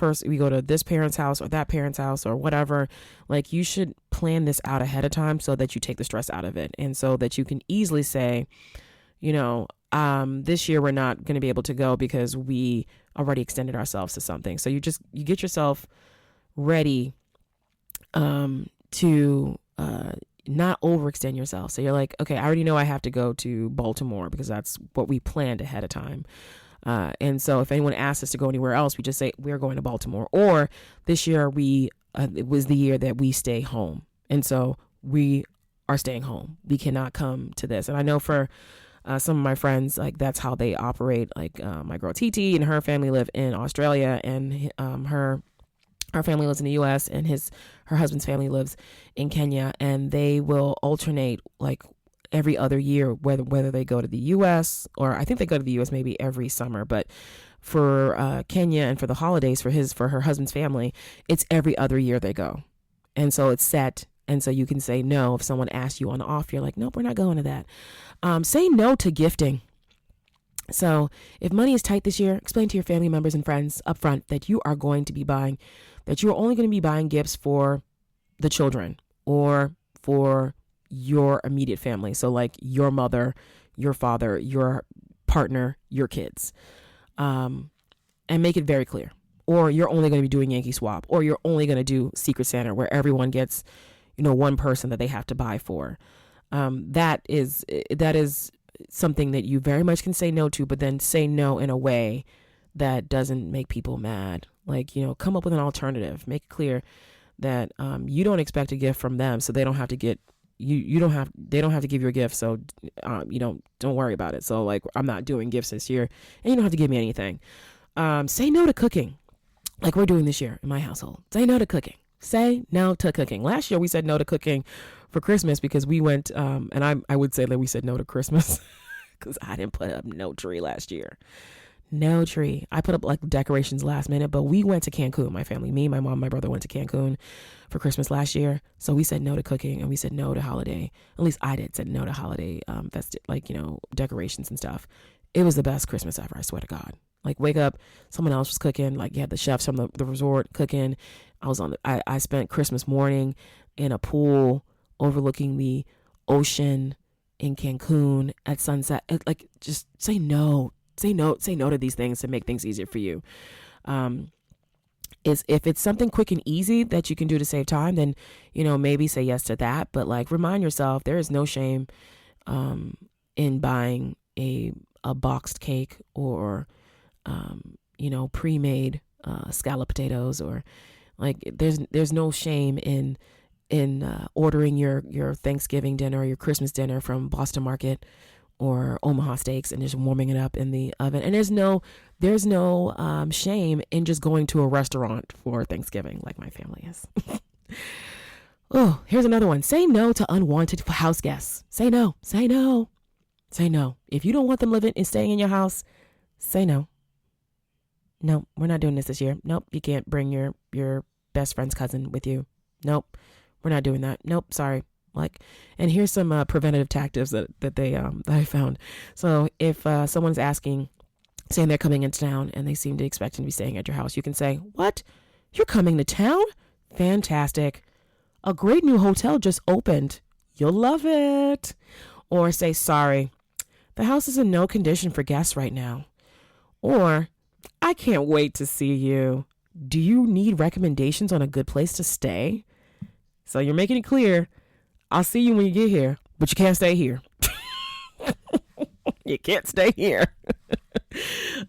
parent's house or that parent's house or whatever. Like, you should plan this out ahead of time so that you take the stress out of it. And so that you can easily say, this year we're not going to be able to go because we already extended ourselves to something. So you get yourself ready, to, not overextend yourself. So you're like, okay, I already know I have to go to Baltimore because that's what we planned ahead of time. And so if anyone asks us to go anywhere else, we just say we're going to Baltimore. Or this year it was the year that we stay home. And so we are staying home. We cannot come to this. And I know for some of my friends, like that's how they operate. Like my girl TT and her family live in Australia, and her family lives in the US, and her husband's family lives in Kenya, and they will alternate like every other year, whether they go to the US, or I think they go to the US maybe every summer, but for Kenya and for the holidays for her husband's family, it's every other year they go. And so it's set. And so you can say no. If someone asks you on the off, you're like, nope, we're not going to that. Say no to gifting. So if money is tight this year, explain to your family members and friends up front that you are only going to be buying gifts for the children or for your immediate family. So like your mother, your father, your partner, your kids, and make it very clear. Or you're only going to be doing Yankee Swap, or you're only going to do Secret Santa, where everyone gets, one person that they have to buy for. That is something that you very much can say no to, but then say no in a way that doesn't make people mad. Like, come up with an alternative. Make it clear that you don't expect a gift from them, so they don't have to get they don't have to give you a gift, so don't worry about it. So like, I'm not doing gifts this year, and you don't have to give me anything. Say no to cooking, like we're doing this year in my household. Say no to cooking. Say no to cooking. Last year we said no to cooking for Christmas because we went, and I would say that we said no to Christmas because I didn't put up no tree last year. No tree. I put up like decorations last minute, but we went to Cancun. My family, me, my mom, my brother went to Cancun for Christmas last year. So we said no to cooking, and we said no to holiday. At least I said no to holiday, decorations and stuff. It was the best Christmas ever. I swear to God. Like, wake up, someone else was cooking. Like, you had the chefs from the resort cooking. I spent Christmas morning in a pool overlooking the ocean in Cancun at sunset. Just say no. Say no to these things to make things easier for you. If it's something quick and easy that you can do to save time, then, maybe say yes to that. But like, remind yourself, there is no shame in buying a boxed cake or, pre-made scallop potatoes, or like, there's no shame in ordering your Thanksgiving dinner or your Christmas dinner from Boston Market or Omaha Steaks and just warming it up in the oven. And there's no shame in just going to a restaurant for Thanksgiving, like my family is. Oh, here's another one. Say no to unwanted house guests. Say no. Say no. Say no. If you don't want them living and staying in your house, say no. No, we're not doing this year. Nope, you can't bring your best friend's cousin with you. Nope, we're not doing that. Nope, sorry. Like, and here's some preventative tactics that I found. So if someone's saying they're coming into town and they seem to expect to be staying at your house, you can say, "What? You're coming to town? Fantastic. A great new hotel just opened. You'll love it." Or say, "Sorry, the house is in no condition for guests right now." Or, "I can't wait to see you. Do you need recommendations on a good place to stay?" So you're making it clear, I'll see you when you get here, but you can't stay here. You can't stay here.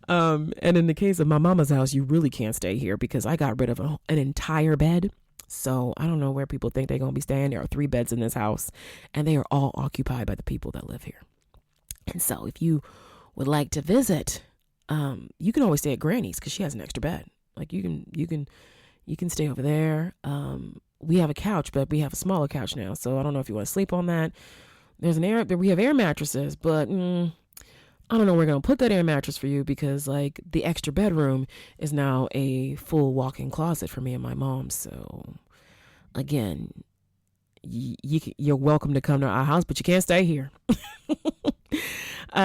And in the case of my mama's house, you really can't stay here because I got rid of an entire bed. So I don't know where people think they're going to be staying. There are 3 beds in this house, and they are all occupied by the people that live here. And so if you would like to visit, you can always stay at Granny's because she has an extra bed. Like, you can stay over there. We have a couch, but we have a smaller couch now. So I don't know if you want to sleep on that. We have air mattresses, but I don't know where we're going to put that air mattress for you because like the extra bedroom is now a full walk-in closet for me and my mom. So again, you're welcome to come to our house, but you can't stay here.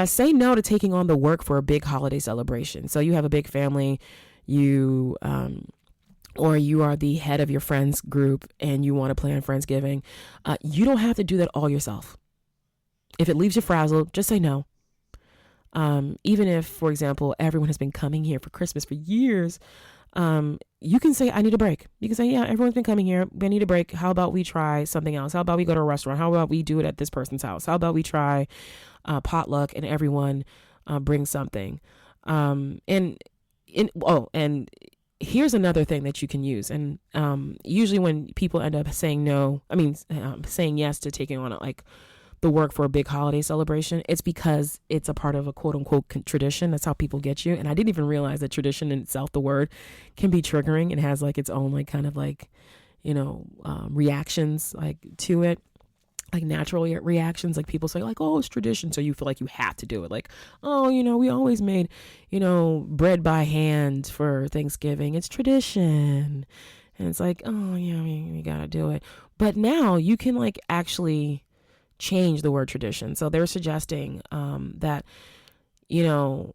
Say no to taking on the work for a big holiday celebration. So you have a big family, you or you are the head of your friends group and you want to plan Friendsgiving. You don't have to do that all yourself. If it leaves you frazzled, just say no. Even if, for example, everyone has been coming here for Christmas for years, you can say, I need a break. You can say, yeah, everyone's been coming here. We need a break. How about we try something else? How about we go to a restaurant? How about we do it at this person's house? How about we try potluck and everyone brings something? And here's another thing that you can use. And usually when people end up saying no, saying yes to taking on like the work for a big holiday celebration, it's because it's a part of a quote unquote tradition. That's how people get you. And I didn't even realize that tradition in itself, the word, can be triggering and has like its own like kind of like, reactions like to it, like natural reactions. Like people say like, oh, it's tradition. So you feel like you have to do it. Like, oh, we always made, bread by hand for Thanksgiving. It's tradition. And it's like, oh yeah, we gotta do it. But now you can like actually change the word tradition. So they're suggesting that, the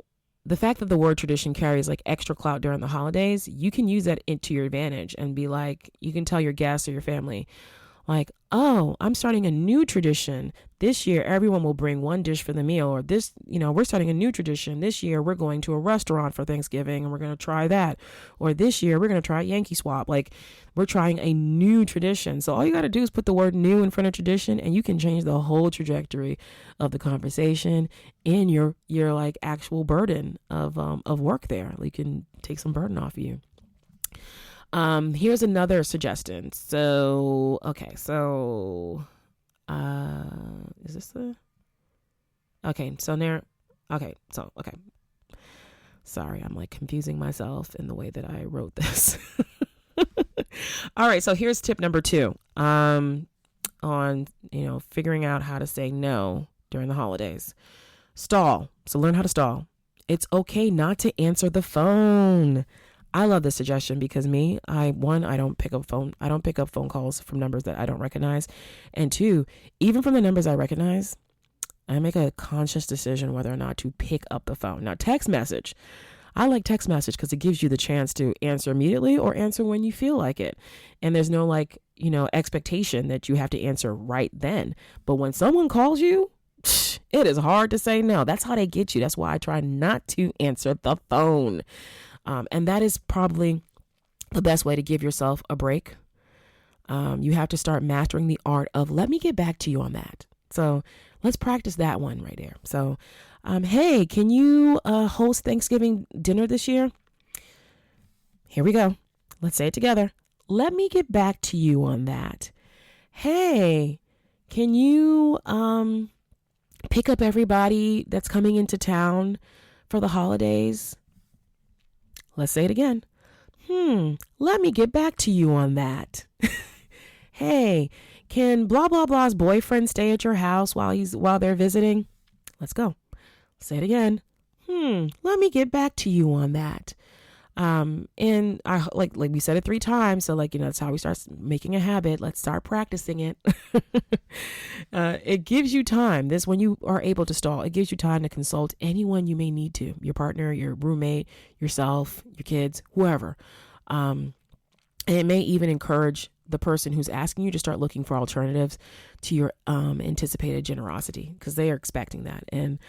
fact that the word tradition carries like extra clout during the holidays, you can use that into your advantage and be like, you can tell your guests or your family, like, oh, I'm starting a new tradition. This year, everyone will bring one dish for the meal. Or this, we're starting a new tradition. This year, we're going to a restaurant for Thanksgiving and we're going to try that. Or this year, we're going to try Yankee Swap. Like, we're trying a new tradition. So all you got to do is put the word new in front of tradition and you can change the whole trajectory of the conversation and your like actual burden of work there. You can take some burden off of you. Here's another suggestion. So, okay. So, is this the, okay. So now, okay. So, okay. Sorry. I'm like confusing myself in the way that I wrote this. All right. So here's tip number 2, on, figuring out how to say no during the holidays. Stall. So learn how to stall. It's okay not to answer the phone. I love this suggestion because I don't pick up phone calls from numbers that I don't recognize. And 2, even from the numbers I recognize, I make a conscious decision whether or not to pick up the phone. Now, text message. I like text message because it gives you the chance to answer immediately or answer when you feel like it. And there's no expectation that you have to answer right then. But when someone calls you, it is hard to say no. That's how they get you. That's why I try not to answer the phone. And that is probably the best way to give yourself a break. You have to start mastering the art of, let me get back to you on that. So let's practice that one right there. So, hey, can you host Thanksgiving dinner this year? Here we go. Let's say it together. Let me get back to you on that. Hey, can you pick up everybody that's coming into town for the holidays? Let's say it again. Let me get back to you on that. Hey, can blah, blah, blah's boyfriend stay at your house while they're visiting? Let's go. Say it again. Let me get back to you on that. And I like we said it 3 times. So that's how we start making a habit. Let's start practicing it. It gives you time. When you are able to stall, it gives you time to consult anyone you may need to, your partner, your roommate, yourself, your kids, whoever. And it may even encourage the person who's asking you to start looking for alternatives to your anticipated generosity, because they are expecting that. And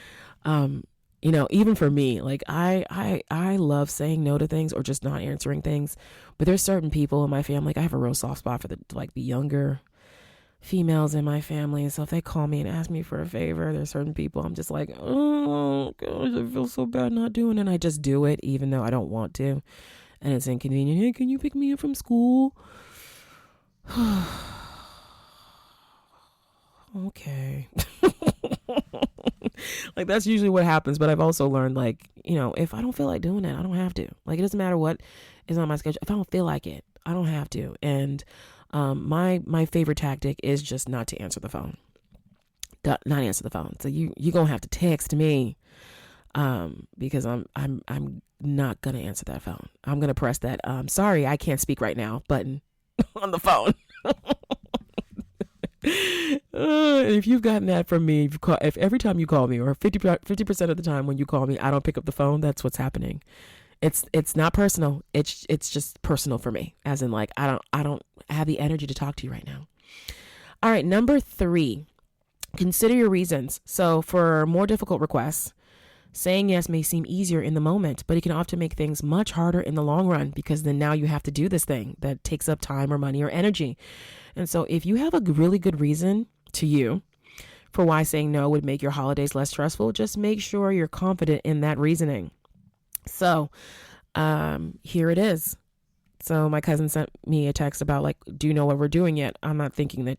even for me, like I love saying no to things or just not answering things, but there's certain people in my family. Like I have a real soft spot for the younger females in my family. And so if they call me and ask me for a favor, there's certain people I'm just like, oh gosh, I feel so bad not doing it. And I just do it even though I don't want to. And it's inconvenient. Hey, can you pick me up from school? Okay. Like that's usually what happens. But I've also learned if I don't feel like doing it, I don't have to. Like it doesn't matter what is on my schedule. If I don't feel like it, I don't have to. And my favorite tactic is just not to answer the phone. Not answer the phone. So you gonna have to text me because I'm not gonna answer that phone. I'm gonna press that sorry I can't speak right now button on the phone. If you've gotten that from me, if every time you call me, or 50% of the time when you call me, I don't pick up the phone, that's what's happening. It's not personal. It's just personal for me, as in like I don't have the energy to talk to you right now. All right, number 3, consider your reasons. So for more difficult requests, saying yes may seem easier in the moment, but it can often make things much harder in the long run, because then now you have to do this thing that takes up time or money or energy. And so if you have a really good reason to you for why saying no would make your holidays less stressful, just make sure you're confident in that reasoning. So here it is. So my cousin sent me a text about like, do you know what we're doing yet? I'm not thinking that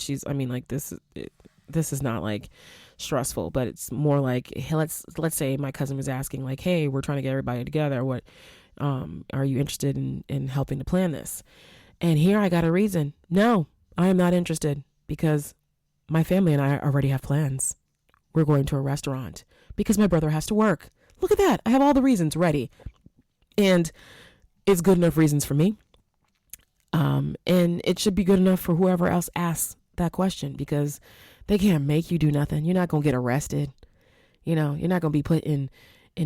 this is not like stressful, but it's more like, hey, let's say my cousin was asking like, hey, we're trying to get everybody together. What, are you interested in helping to plan this? And here I got a reason. No, I am not interested, because my family and I already have plans. We're going to a restaurant because my brother has to work. Look at that. I have all the reasons ready. And it's good enough reasons for me. And it should be good enough for whoever else asks that question, because they can't make you do nothing. You're not going to get arrested. You're not going to be put in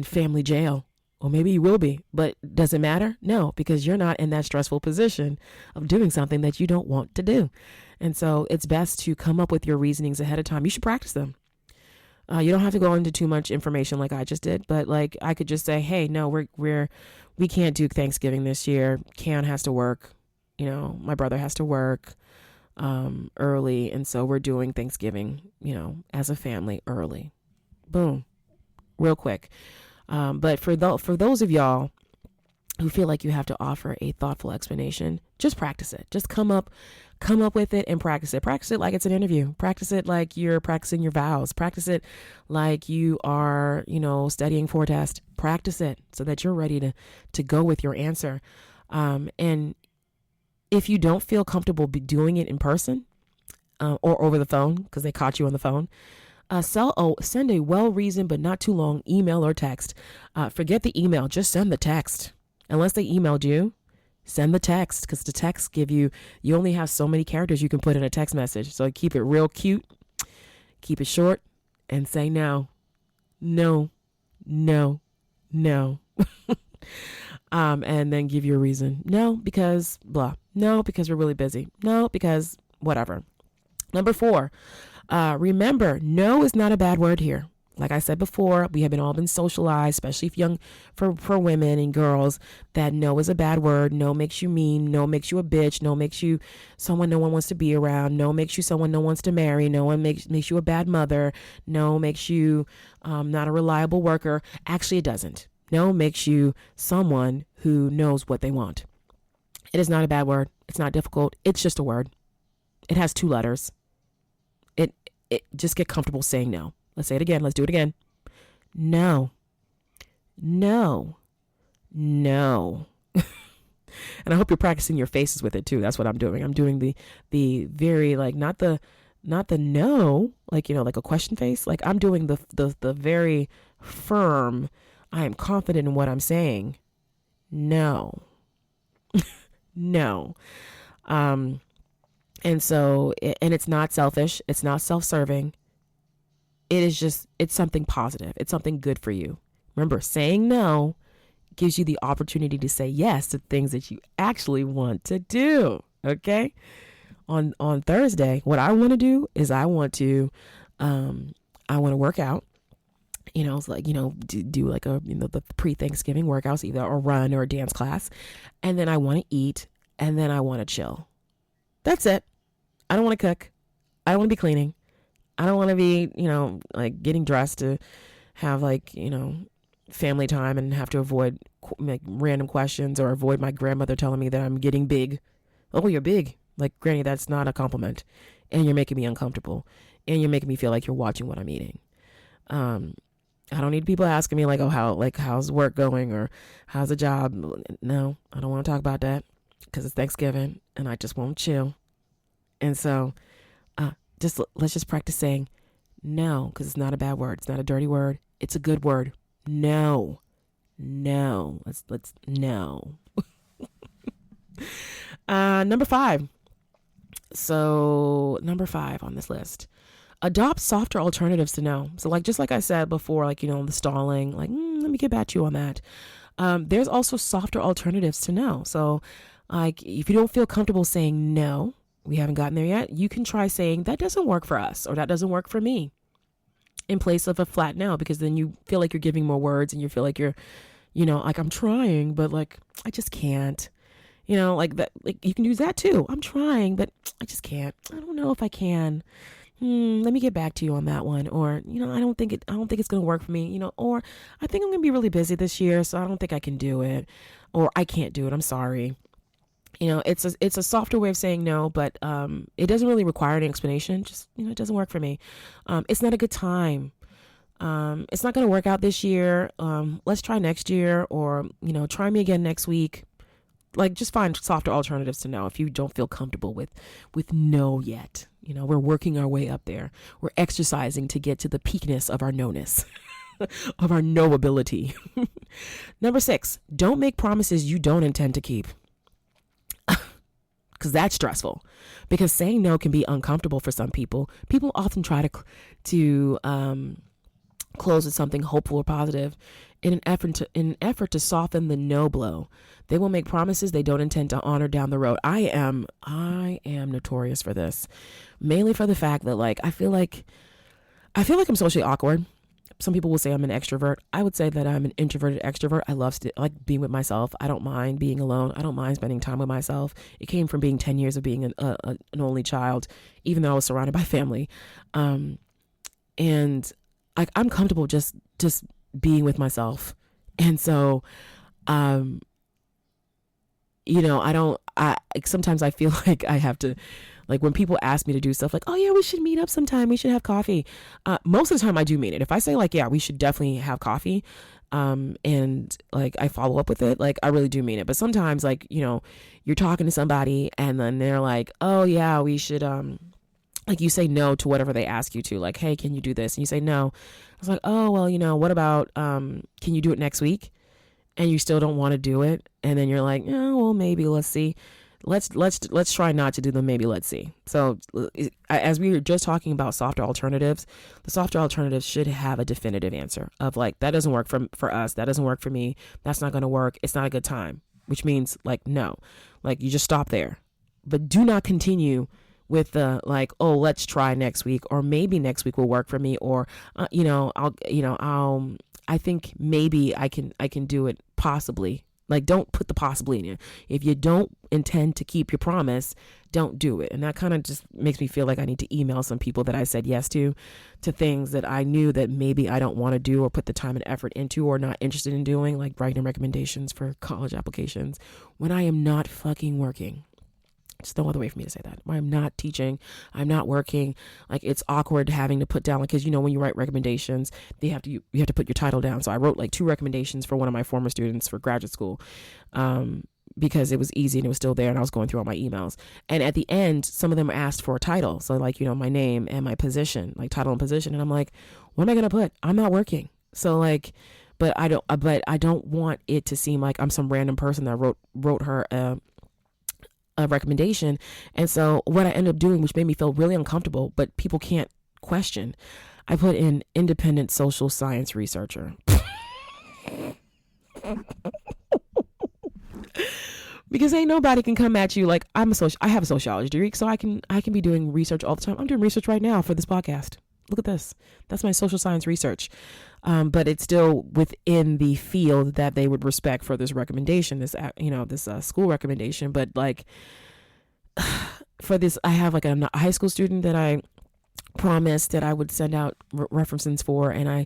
family jail. Or maybe you will be, but does it matter? No, because you're not in that stressful position of doing something that you don't want to do. And so it's best to come up with your reasonings ahead of time. You should practice them. You don't have to go into too much information like I just did, but like I could just say, hey, no, we can't do Thanksgiving this year. Keon has to work. My brother has to work early. And so we're doing Thanksgiving, as a family early. Boom. Real quick. But for those of y'all who feel like you have to offer a thoughtful explanation, just practice it. Just come up with it and practice it. Practice it like it's an interview. Practice it like you're practicing your vows. Practice it like you are, studying for a test. Practice it so that you're ready to go with your answer. And if you don't feel comfortable doing it in person or over the phone, because they caught you on the phone, send a well-reasoned but not too long email or text. Forget the email. Just send the text. Unless they emailed you, send the text, because the text you only have so many characters you can put in a text message. So keep it real cute, keep it short, and say no. No. And then give your reason. No, because blah. No, because we're really busy. No, because whatever. Number 4, remember, no is not a bad word here. Like I said before, we have all been socialized, especially for women and girls, that no is a bad word. No makes you mean. No makes you a bitch. No makes you someone no one wants to be around. No makes you someone no one wants to marry. No one makes you a bad mother. No makes you not a reliable worker. Actually, it doesn't. No makes you someone who knows what they want. It is not a bad word. It's not difficult. It's just a word. It has 2 letters. It just get comfortable saying no. Let's say it again. Let's do it again. No. No. No. And I hope you're practicing your faces with it too. That's what I'm doing. I'm doing the very like not the no, like like a question face. Like I'm doing the very firm, I am confident in what I'm saying. No. No. And so, and it's not selfish. It's not self-serving. It's something positive. It's something good for you. Remember, saying no gives you the opportunity to say yes to things that you actually want to do. Okay. On Thursday, what I want to do is I want to work out. It's like, do like the pre-Thanksgiving workouts, either a run or a dance class. And then I want to eat, and then I want to chill. That's it. I don't want to cook. I don't want to be cleaning. I don't want to be, like getting dressed to have like, family time and have to avoid like random questions or avoid my grandmother telling me that I'm getting big. Oh, you're big. Like, Granny, that's not a compliment. And you're making me uncomfortable. And you're making me feel like you're watching what I'm eating. I don't need people asking me like, oh, how's work going or how's the job? No, I don't want to talk about that because it's Thanksgiving and I just won't chill. And so let's just practice saying no, because it's not a bad word. It's not a dirty word. It's a good word. No. Let's no. Number 5, So number 5 on this list, adopt softer alternatives to no. So like, just like I said before, like, the stalling, like, let me get back to you on that. There's also softer alternatives to no. So like, if you don't feel comfortable saying no, we haven't gotten there yet, you can try saying that doesn't work for us, or that doesn't work for me, in place of a flat no, because then you feel like you're giving more words and you feel like you're, like, I'm trying, but like, I just can't, like that, like you can use that too. I'm trying, but I just can't. I don't know if I can. Let me get back to you on that one. Or, I don't think it's going to work for me, or I think I'm going to be really busy this year, so I don't think I can do it, or I can't do it. I'm sorry. It's a softer way of saying no, but it doesn't really require any explanation. Just, it doesn't work for me. It's not a good time. It's not going to work out this year. Let's try next year, or, try me again next week. Like, just find softer alternatives to no if you don't feel comfortable with no yet. We're working our way up there. We're exercising to get to the peakness of our no-ness, of our no ability. Number 6, don't make promises you don't intend to keep. Because that's stressful. Because saying no can be uncomfortable for some people. People often try to close with something hopeful or positive in an effort to soften the no blow. They will make promises they don't intend to honor down the road. I am notorious for this, mainly for the fact that, like, I feel like I'm socially awkward. Some people will say I'm an extrovert. I would say that I'm an introverted extrovert. I love like being with myself. I don't mind being alone. I don't mind spending time with myself. It came from being 10 years of being an only child, even though I was surrounded by family. And I'm comfortable just being with myself. And so, sometimes I feel like I have to, like, when people ask me to do stuff like, oh yeah, we should meet up sometime, we should have coffee. Most of the time I do mean it. If I say like, yeah, we should definitely have coffee, and like I follow up with it, like I really do mean it. But sometimes, like, you're talking to somebody and then they're like, oh yeah, we should, like, you say no to whatever they ask you to, like, hey, can you do this? And you say no. I was like, oh, well, what about, can you do it next week? And you still don't want to do it. And then you're like, oh, well, maybe, let's see. Let's try not to do them. Maybe let's see. So as we were just talking about softer alternatives, the softer alternatives should have a definitive answer of like, that doesn't work for us. That doesn't work for me. That's not going to work. It's not a good time, which means like, no, like you just stop there, but do not continue with the like, oh, let's try next week, or maybe next week will work for me. Or, I think maybe I can do it possibly. Like, don't put the possibly in you. If you don't intend to keep your promise, don't do it. And that kind of just makes me feel like I need to email some people that I said yes to things that I knew that maybe I don't want to do or put the time and effort into or not interested in doing, like writing recommendations for college applications when I am not fucking working. There's no other way for me to say that. I'm not teaching. I'm not working. Like, it's awkward having to put down, like, because, when you write recommendations, you have to put your title down. So I wrote like 2 recommendations for one of my former students for graduate school, because it was easy and it was still there and I was going through all my emails. And at the end, some of them asked for a title. So like, my name and my position, like title and position. And I'm like, what am I going to put? I'm not working. So like, but I don't want it to seem like I'm some random person that wrote her a recommendation. And so what I ended up doing, which made me feel really uncomfortable, but people can't question, I put in independent social science researcher. Because ain't nobody can come at you like I have a sociology degree, so I can be doing research all the time. I'm doing research right now for this podcast. Look at this. That's my social science research. But it's still within the field that they would respect for this recommendation, this school recommendation. But like for this, I have like a high school student that I promised that I would send out references for. And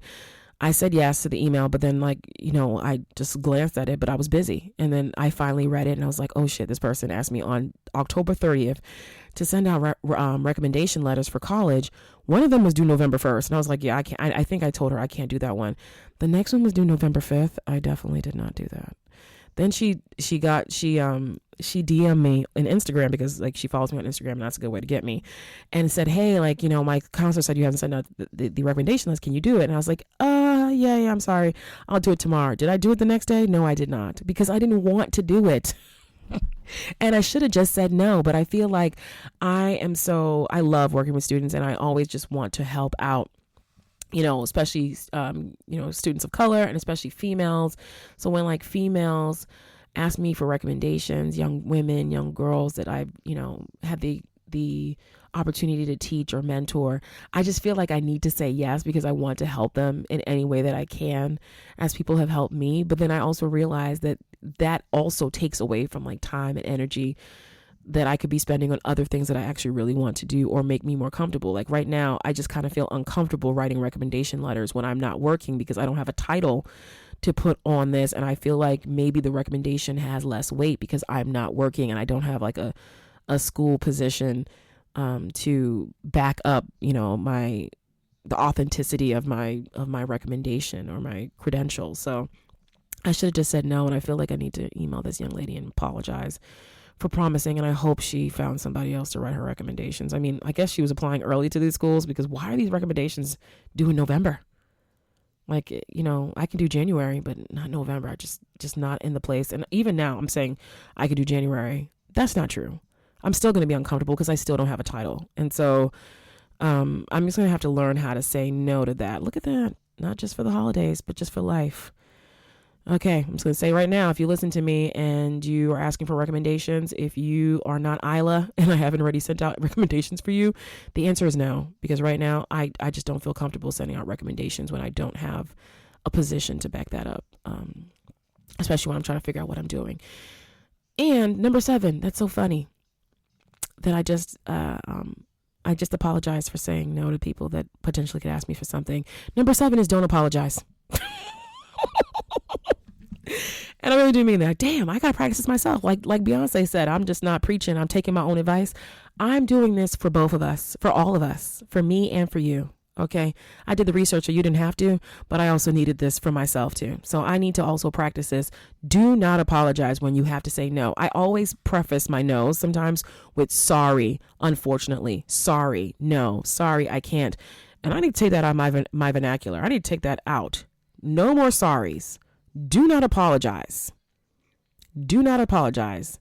I said yes to the email, but then I just glanced at it, but I was busy. And then I finally read it and I was like, oh shit, this person asked me on October 30th to send out recommendation letters for college. One of them was due November 1st. And I was like, yeah, I can't. I think I told her I can't do that one. The next one was due November 5th. I definitely did not do that. Then she DM'd me on Instagram because like she follows me on Instagram and that's a good way to get me, and said, hey, like, my counselor said you haven't sent out the recommendation list. Can you do it? And I was like, yeah, I'm sorry. I'll do it tomorrow. Did I do it the next day? No, I did not, because I didn't want to do it. And I should have just said no, but I feel like I love working with students, and I always just want to help out, especially, students of color, and especially females. So when like females ask me for recommendations, young women, young girls that I've, had the opportunity to teach or mentor, I just feel like I need to say yes, because I want to help them in any way that I can, as people have helped me. But then I also realize that also takes away from like time and energy that I could be spending on other things that I actually really want to do or make me more comfortable. Like right now, I just kind of feel uncomfortable writing recommendation letters when I'm not working, because I don't have a title to put on this. And I feel like maybe the recommendation has less weight because I'm not working and I don't have like a school position to back up, the authenticity of my recommendation or my credentials. So I should have just said no. And I feel like I need to email this young lady and apologize for promising. And I hope she found somebody else to write her recommendations. I mean, I guess she was applying early to these schools, because why are these recommendations due in November? Like, I can do January, but not November. I just not in the place. And even now I'm saying I could do January. That's not true. I'm still going to be uncomfortable because I still don't have a title. And so I'm just going to have to learn how to say no to that. Look at that. Not just for the holidays, but just for life. Okay, I'm just going to say right now, if you listen to me and you are asking for recommendations, if you are not Isla and I haven't already sent out recommendations for you, the answer is no. Because right now, I just don't feel comfortable sending out recommendations when I don't have a position to back that up, especially when I'm trying to figure out what I'm doing. And number 7, that's so funny that I just apologize for saying no to people that potentially could ask me for something. Number 7 is don't apologize. And I really do mean that. Damn, I gotta practice this myself. Like Beyonce said, I'm just not preaching. I'm taking my own advice. I'm doing this for both of us, for all of us, for me and for you. Okay. I did the research so you didn't have to, but I also needed this for myself too. So I need to also practice this. Do not apologize when you have to say no. I always preface my no's sometimes with sorry, unfortunately, sorry, no, sorry, I can't. And I need to take that out of my vernacular. I need to take that out. No more sorries. Do not apologize. Do not apologize.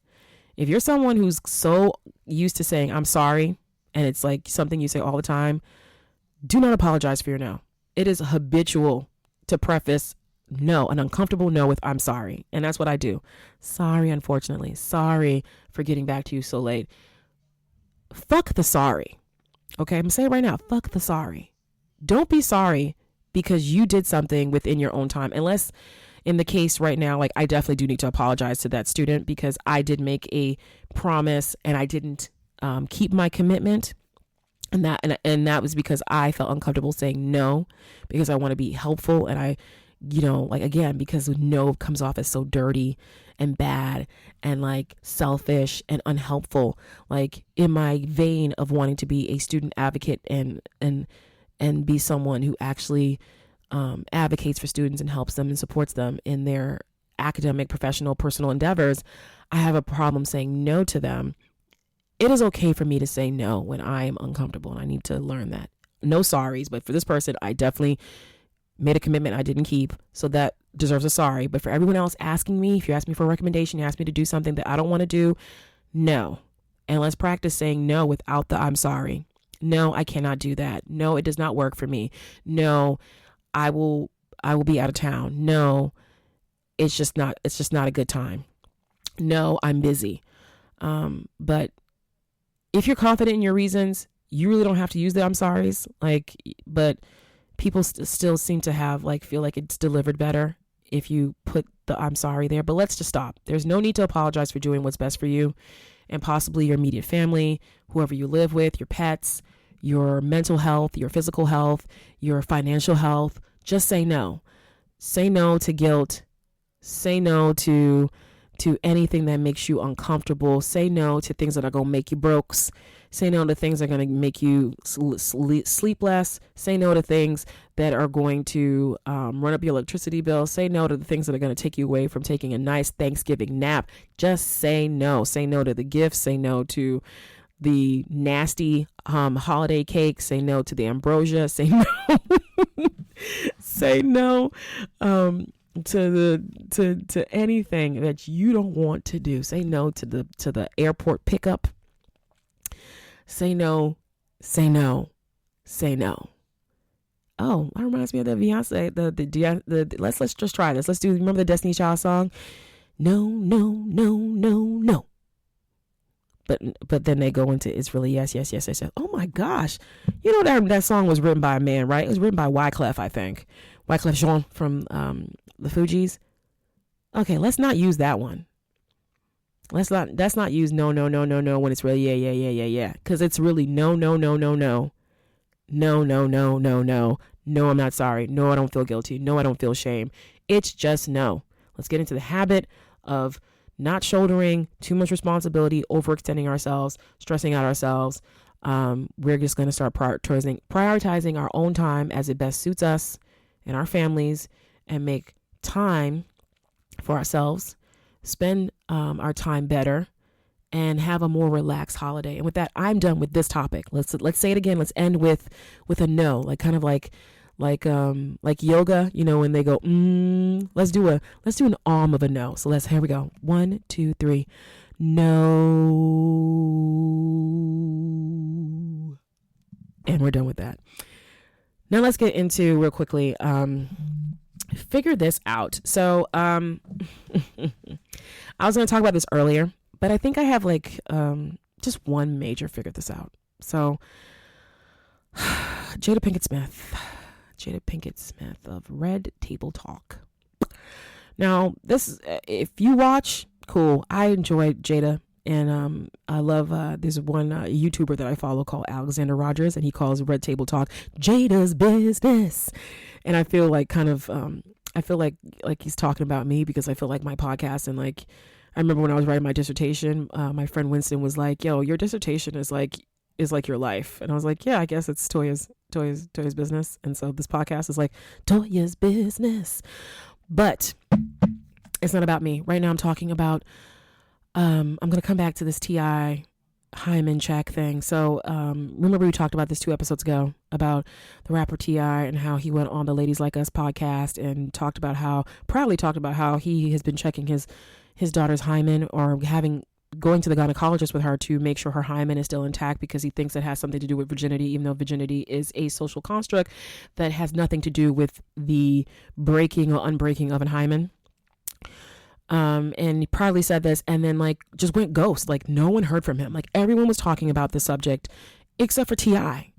If you're someone who's so used to saying I'm sorry, and it's like something you say all the time, do not apologize for your no. It is habitual to preface no, an uncomfortable no, with I'm sorry. And that's what I do. Sorry, unfortunately. Sorry for getting back to you so late. Fuck the sorry. Okay, I'm saying it right now. Fuck the sorry. Don't be sorry because you did something within your own time. Unless in the case right now, like I definitely do need to apologize to that student because I did make a promise and I didn't keep my commitment. And that was because I felt uncomfortable saying no, because I want to be helpful. And I, again, because no comes off as so dirty and bad and like selfish and unhelpful, like in my vein of wanting to be a student advocate and be someone who actually advocates for students and helps them and supports them in their academic, professional, personal endeavors. I have a problem saying no to them. It is okay for me to say no when I am uncomfortable, and I need to learn that. No sorries, but for this person, I definitely made a commitment I didn't keep, so that deserves a sorry. But for everyone else asking me, if you ask me for a recommendation, you ask me to do something that I don't want to do, no. And let's practice saying no without the I'm sorry. No, I cannot do that. No, it does not work for me. No, I will be out of town. No, it's just not a good time. No, I'm busy. But if you're confident in your reasons, you really don't have to use the I'm sorries. But people still seem to feel like it's delivered better if you put the I'm sorry there. But let's just stop. There's no need to apologize for doing what's best for you and possibly your immediate family, whoever you live with, your pets, your mental health, your physical health, your financial health. Just say no. Say no to guilt. Say no to anything that makes you uncomfortable. Say no to things that are going to make you broke. Say no to things that are going to make you sleep less. Say no to things that are going to run up your electricity bill. Say no to the things that are going to take you away from taking a nice Thanksgiving nap. Just say no. Say no to the gifts. Say no to the nasty holiday cake. Say no to the ambrosia. Say no. Say no. to anything that you don't want to do. Say no to the airport pickup. Say no, say no, say no. Oh, that reminds me of the Beyonce, the let's just try this. Let's do, remember the Destiny Child song? No, no, no, no, no. But then they go into, it's really yes, yes, yes, yes, yes. Oh my gosh. You know that song was written by a man, right? It was written by Wyclef, I think. Wyclef Jean from the Fugees. Okay, let's not use that one. Let's not use no, no, no, no, no when it's really yeah, yeah, yeah, yeah, yeah. Because it's really no, no, no, no, no. No, no, no, no, no. No, I'm not sorry. No, I don't feel guilty. No, I don't feel shame. It's just no. Let's get into the habit of not shouldering too much responsibility, overextending ourselves, stressing out ourselves. We're just going to start prioritizing our own time as it best suits us and our families, and make time for ourselves, spend our time better, and have a more relaxed holiday. And with that, I'm done with this topic. Let's say it again. Let's end with a no, like kind of like yoga, you know, when they go, let's do an arm of a no. So here we go. 1, 2, 3. No. And we're done with that. Now let's get into real quickly, figure this out. So, I was going to talk about this earlier, but I think I have just one major figure this out. So Jada Pinkett Smith of Red Table Talk. Now, if you watch, cool. I enjoy Jada, and I love, there's one YouTuber that I follow called Alexander Rogers, and he calls Red Table Talk Jada's business. And I feel like I feel like he's talking about me, because I feel like my podcast, and I remember when I was writing my dissertation, my friend Winston was like, yo, your dissertation is like your life. And I was like, yeah, I guess it's Toya's business. And so this podcast is like Toya's business, but it's not about me. Right now I'm talking about, I'm going to come back to this T.I. Hyman check thing. So remember we talked about this 2 episodes ago about the rapper T.I. and how he went on the Ladies Like Us podcast and proudly talked about how he has been checking his daughter's hymen, or going to the gynecologist with her to make sure her hymen is still intact, because he thinks it has something to do with virginity, even though virginity is a social construct that has nothing to do with the breaking or unbreaking of a hymen. And he proudly said this, and then just went ghost. No one heard from him. Everyone was talking about the subject except for T.I.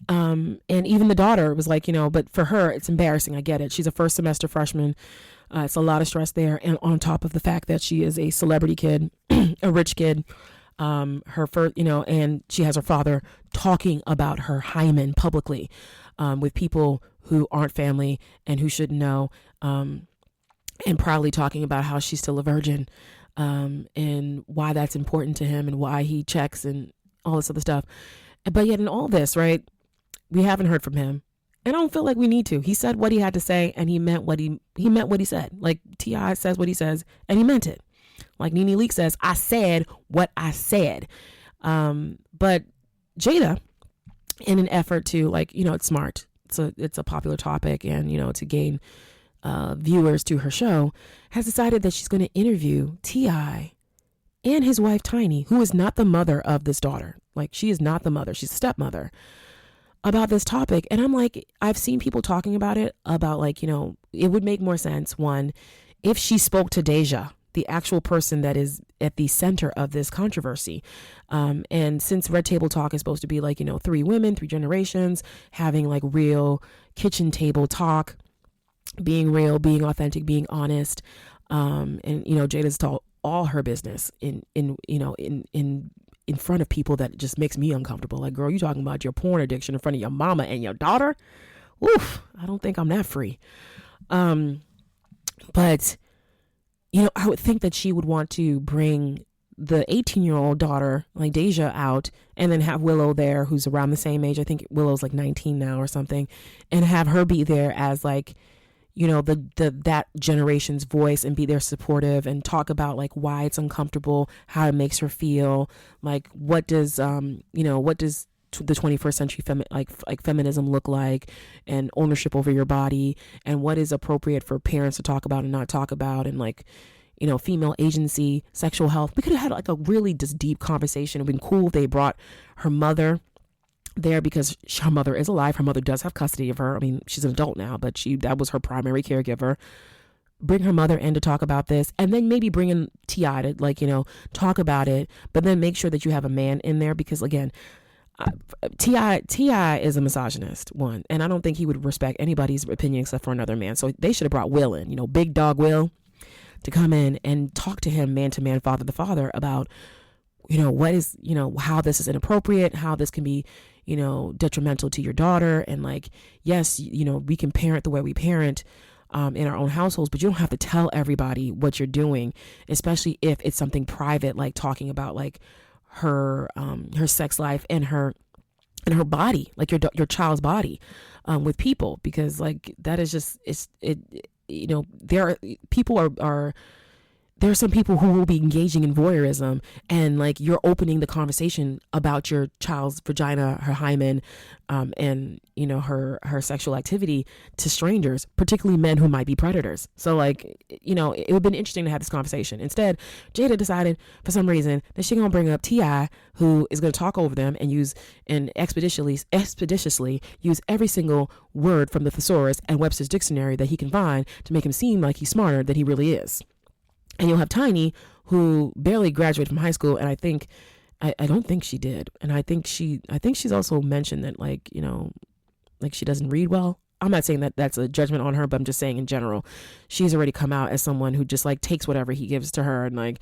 And even the daughter was but for her, it's embarrassing. I get it. She's a first semester freshman. It's a lot of stress there. And on top of the fact that she is a celebrity kid, a rich kid, her first, and she has her father talking about her hymen publicly, with people who aren't family and who shouldn't know, and proudly talking about how she's still a virgin, and why that's important to him and why he checks and all this other stuff. But yet in all this, right, we haven't heard from him. And I don't feel like we need to. He said what he had to say, and he meant what he said. T.I. says what he says, and he meant it. Nene Leakes says, I said what I said. But Jada, in an effort to it's smart. It's a popular topic, and to gain viewers to her show, has decided that she's going to interview T.I. and his wife Tiny, who is not the mother of this daughter. She is not the mother. She's a stepmother, about this topic. And I'm I've seen people talking about it, about it would make more sense, one, if she spoke to Deja, the actual person that is at the center of this controversy. And since Red Table Talk is supposed to be 3 women, 3 generations, having real kitchen table talk, being real, being authentic, being honest. And Jada's told all her business in front of people that just makes me uncomfortable. Girl, you talking about your porn addiction in front of your mama and your daughter? Oof, I don't think I'm that free. But I would think that she would want to bring the 18-year-old daughter, Deja, out, and then have Willow there, who's around the same age. I think Willow's 19 now or something, and have her be there as that generation's voice, and be there supportive and talk about why it's uncomfortable, how it makes her feel, what does the 21st century feminism look like, and ownership over your body, and what is appropriate for parents to talk about and not talk about, and like, you know, female agency, sexual health. We could have had like a really just deep conversation. It would have been cool if they brought her mother there, because her mother is alive. Her mother does have custody of her. I mean, she's an adult now, but that was her primary caregiver. Bring her mother in to talk about this, and then maybe bring in T.I. to, like, you know, talk about it, but then make sure that you have a man in there, because again, T.I. is a misogynist, one, and I don't think he would respect anybody's opinion except for another man. So they should have brought Will in, you know, big dog Will, to come in and talk to him man to man, father to father, about, you know, what is, you know, how this is inappropriate, how this can be, you know, detrimental to your daughter. And like, yes, you know, we can parent the way we parent in our own households, but you don't have to tell everybody what you're doing, especially if it's something private, like talking about like her sex life and her body, like your child's body, with people, because like that is just, you know, there are some people who will be engaging in voyeurism, and like you're opening the conversation about your child's vagina, her hymen, and you know, her sexual activity to strangers, particularly men who might be predators. So like, you know, it would have been interesting to have this conversation. Instead, Jada decided for some reason that she's gonna bring up T.I., who is gonna talk over them and expeditiously use every single word from the thesaurus and Webster's dictionary that he can find to make him seem like he's smarter than he really is. And you'll have Tiny, who barely graduated from high school, and I don't think she did. And I think she's also mentioned that, like, you know, like she doesn't read well. I'm not saying that that's a judgment on her, but I'm just saying in general, she's already come out as someone who just like takes whatever he gives to her. And like,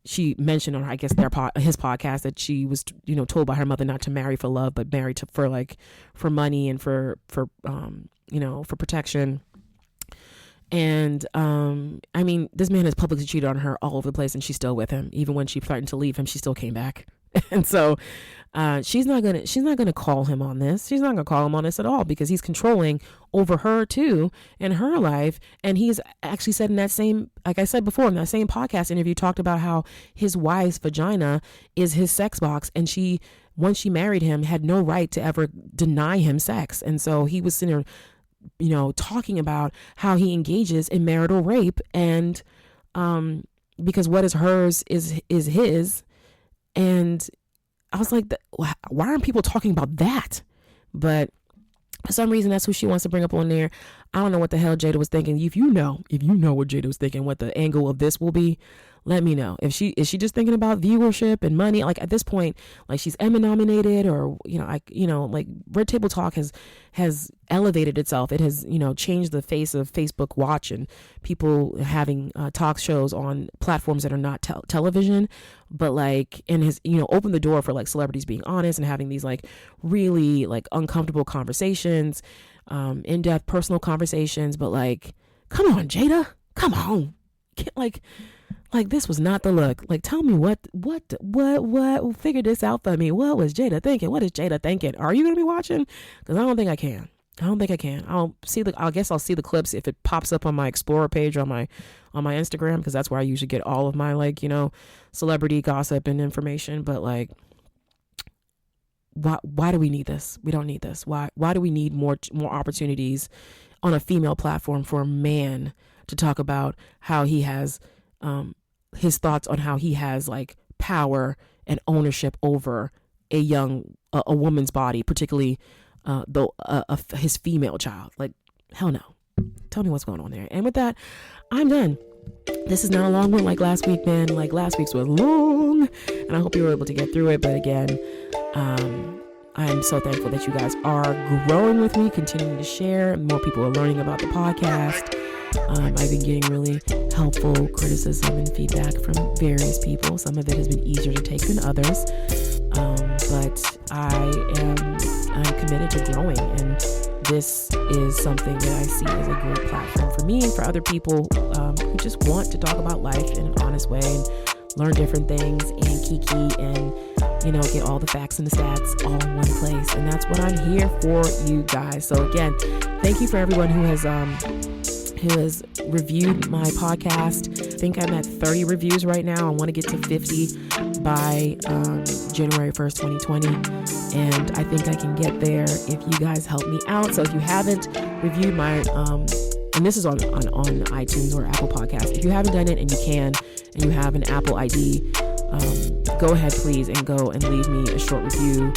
she mentioned on, I guess, his podcast that she was, you know, told by her mother not to marry for love, but marry for money and for you know, for protection. And I mean, this man has publicly cheated on her all over the place, and she's still with him. Even when she threatened to leave him, she still came back. And so she's not gonna call him on this. She's not gonna call him on this at all, because he's controlling over her too in her life. And he's actually said in that same, like I said before, in that same podcast interview, talked about how his wife's vagina is his sex box, and she, once she married him, had no right to ever deny him sex. And so he was sitting there, you know, talking about how he engages in marital rape, and because what is hers is his. And I was like, why aren't people talking about that? But for some reason, that's who she wants to bring up on there. I don't know what the hell Jada was thinking. If you know what Jada was thinking, what the angle of this will be, let me know. Is she just thinking about viewership and money? Like at this point, like she's Emmy nominated, or, you know, like Red Table Talk has elevated itself. It has, you know, changed the face of Facebook Watch, and people having talk shows on platforms that are not television, but like, and has, you know, opened the door for like celebrities being honest and having these like really like uncomfortable conversations, in-depth personal conversations. But like, come on, Jada, come on. Like this was not the look. Like, tell me what figure this out for me. What was Jada thinking? What is Jada thinking? Are you going to be watching? Because I don't think I can. I guess I'll see the clips if it pops up on my Explorer page on my Instagram, because that's where I usually get all of my, like, you know, celebrity gossip and information. But like, why do we need this? We don't need this. Why do we need more opportunities on a female platform for a man to talk about how he has his thoughts on how he has like power and ownership over a woman's body, particularly his female child? Like, hell no. Tell me what's going on there. And with that, I'm done. This is not a long one like last week, man. Like last week's was long, and I hope you were able to get through it. But again, I'm so thankful that you guys are growing with me, continuing to share. More people are learning about the podcast. I've been getting really helpful criticism and feedback from various people. Some of it has been easier to take than others, but I'm committed to growing, and this is something that I see as a great platform for me and for other people who just want to talk about life in an honest way and learn different things and kiki and, you know, get all the facts and the stats all in one place. And that's what I'm here for, you guys. So again, thank you for everyone who has reviewed my podcast. I think I'm at 30 reviews right now. I want to get to 50 by January 1st, 2020. And I think I can get there if you guys help me out. So if you haven't reviewed my, and this is on iTunes or Apple Podcasts. If you haven't done it and you can, and you have an Apple ID, go ahead, please, and go and leave me a short review.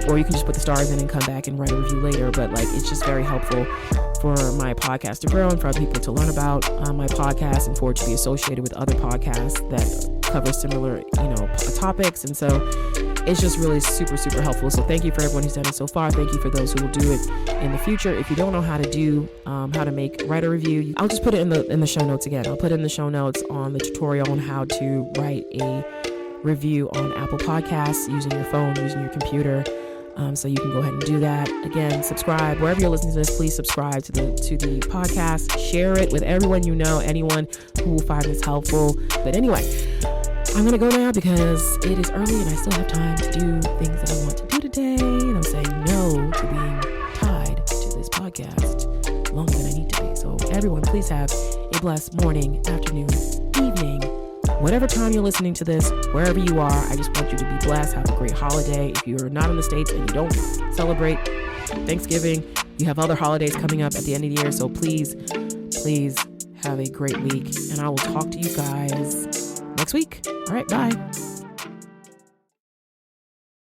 Or you can just put the stars in and come back and write a review later. But like, it's just very helpful for my podcast to grow and for other people to learn about my podcast and for it to be associated with other podcasts that cover similar, topics. And so it's just really super, super helpful. So thank you for everyone who's done it so far. Thank you for those who will do it in the future. If you don't know how to write a review, I'll just put it in the show notes again. I'll put it in the show notes on the tutorial on how to write a review on Apple Podcasts using your phone, using your computer. So you can go ahead and do that. Again, subscribe wherever you're listening to this. Please subscribe to the podcast. Share it with everyone you know, anyone who will find this helpful. But anyway, I'm gonna go now because it is early and I still have time to do things that I want to do today. And I'm saying no to being tied to this podcast longer than I need to be. So everyone, please have a blessed morning, afternoon, evening, whatever time you're listening to this, wherever you are. I just want you to be blessed. Have a great holiday. If you're not in the States and you don't celebrate Thanksgiving, you have other holidays coming up at the end of the year. So please have a great week. And I will talk to you guys next week. All right, bye.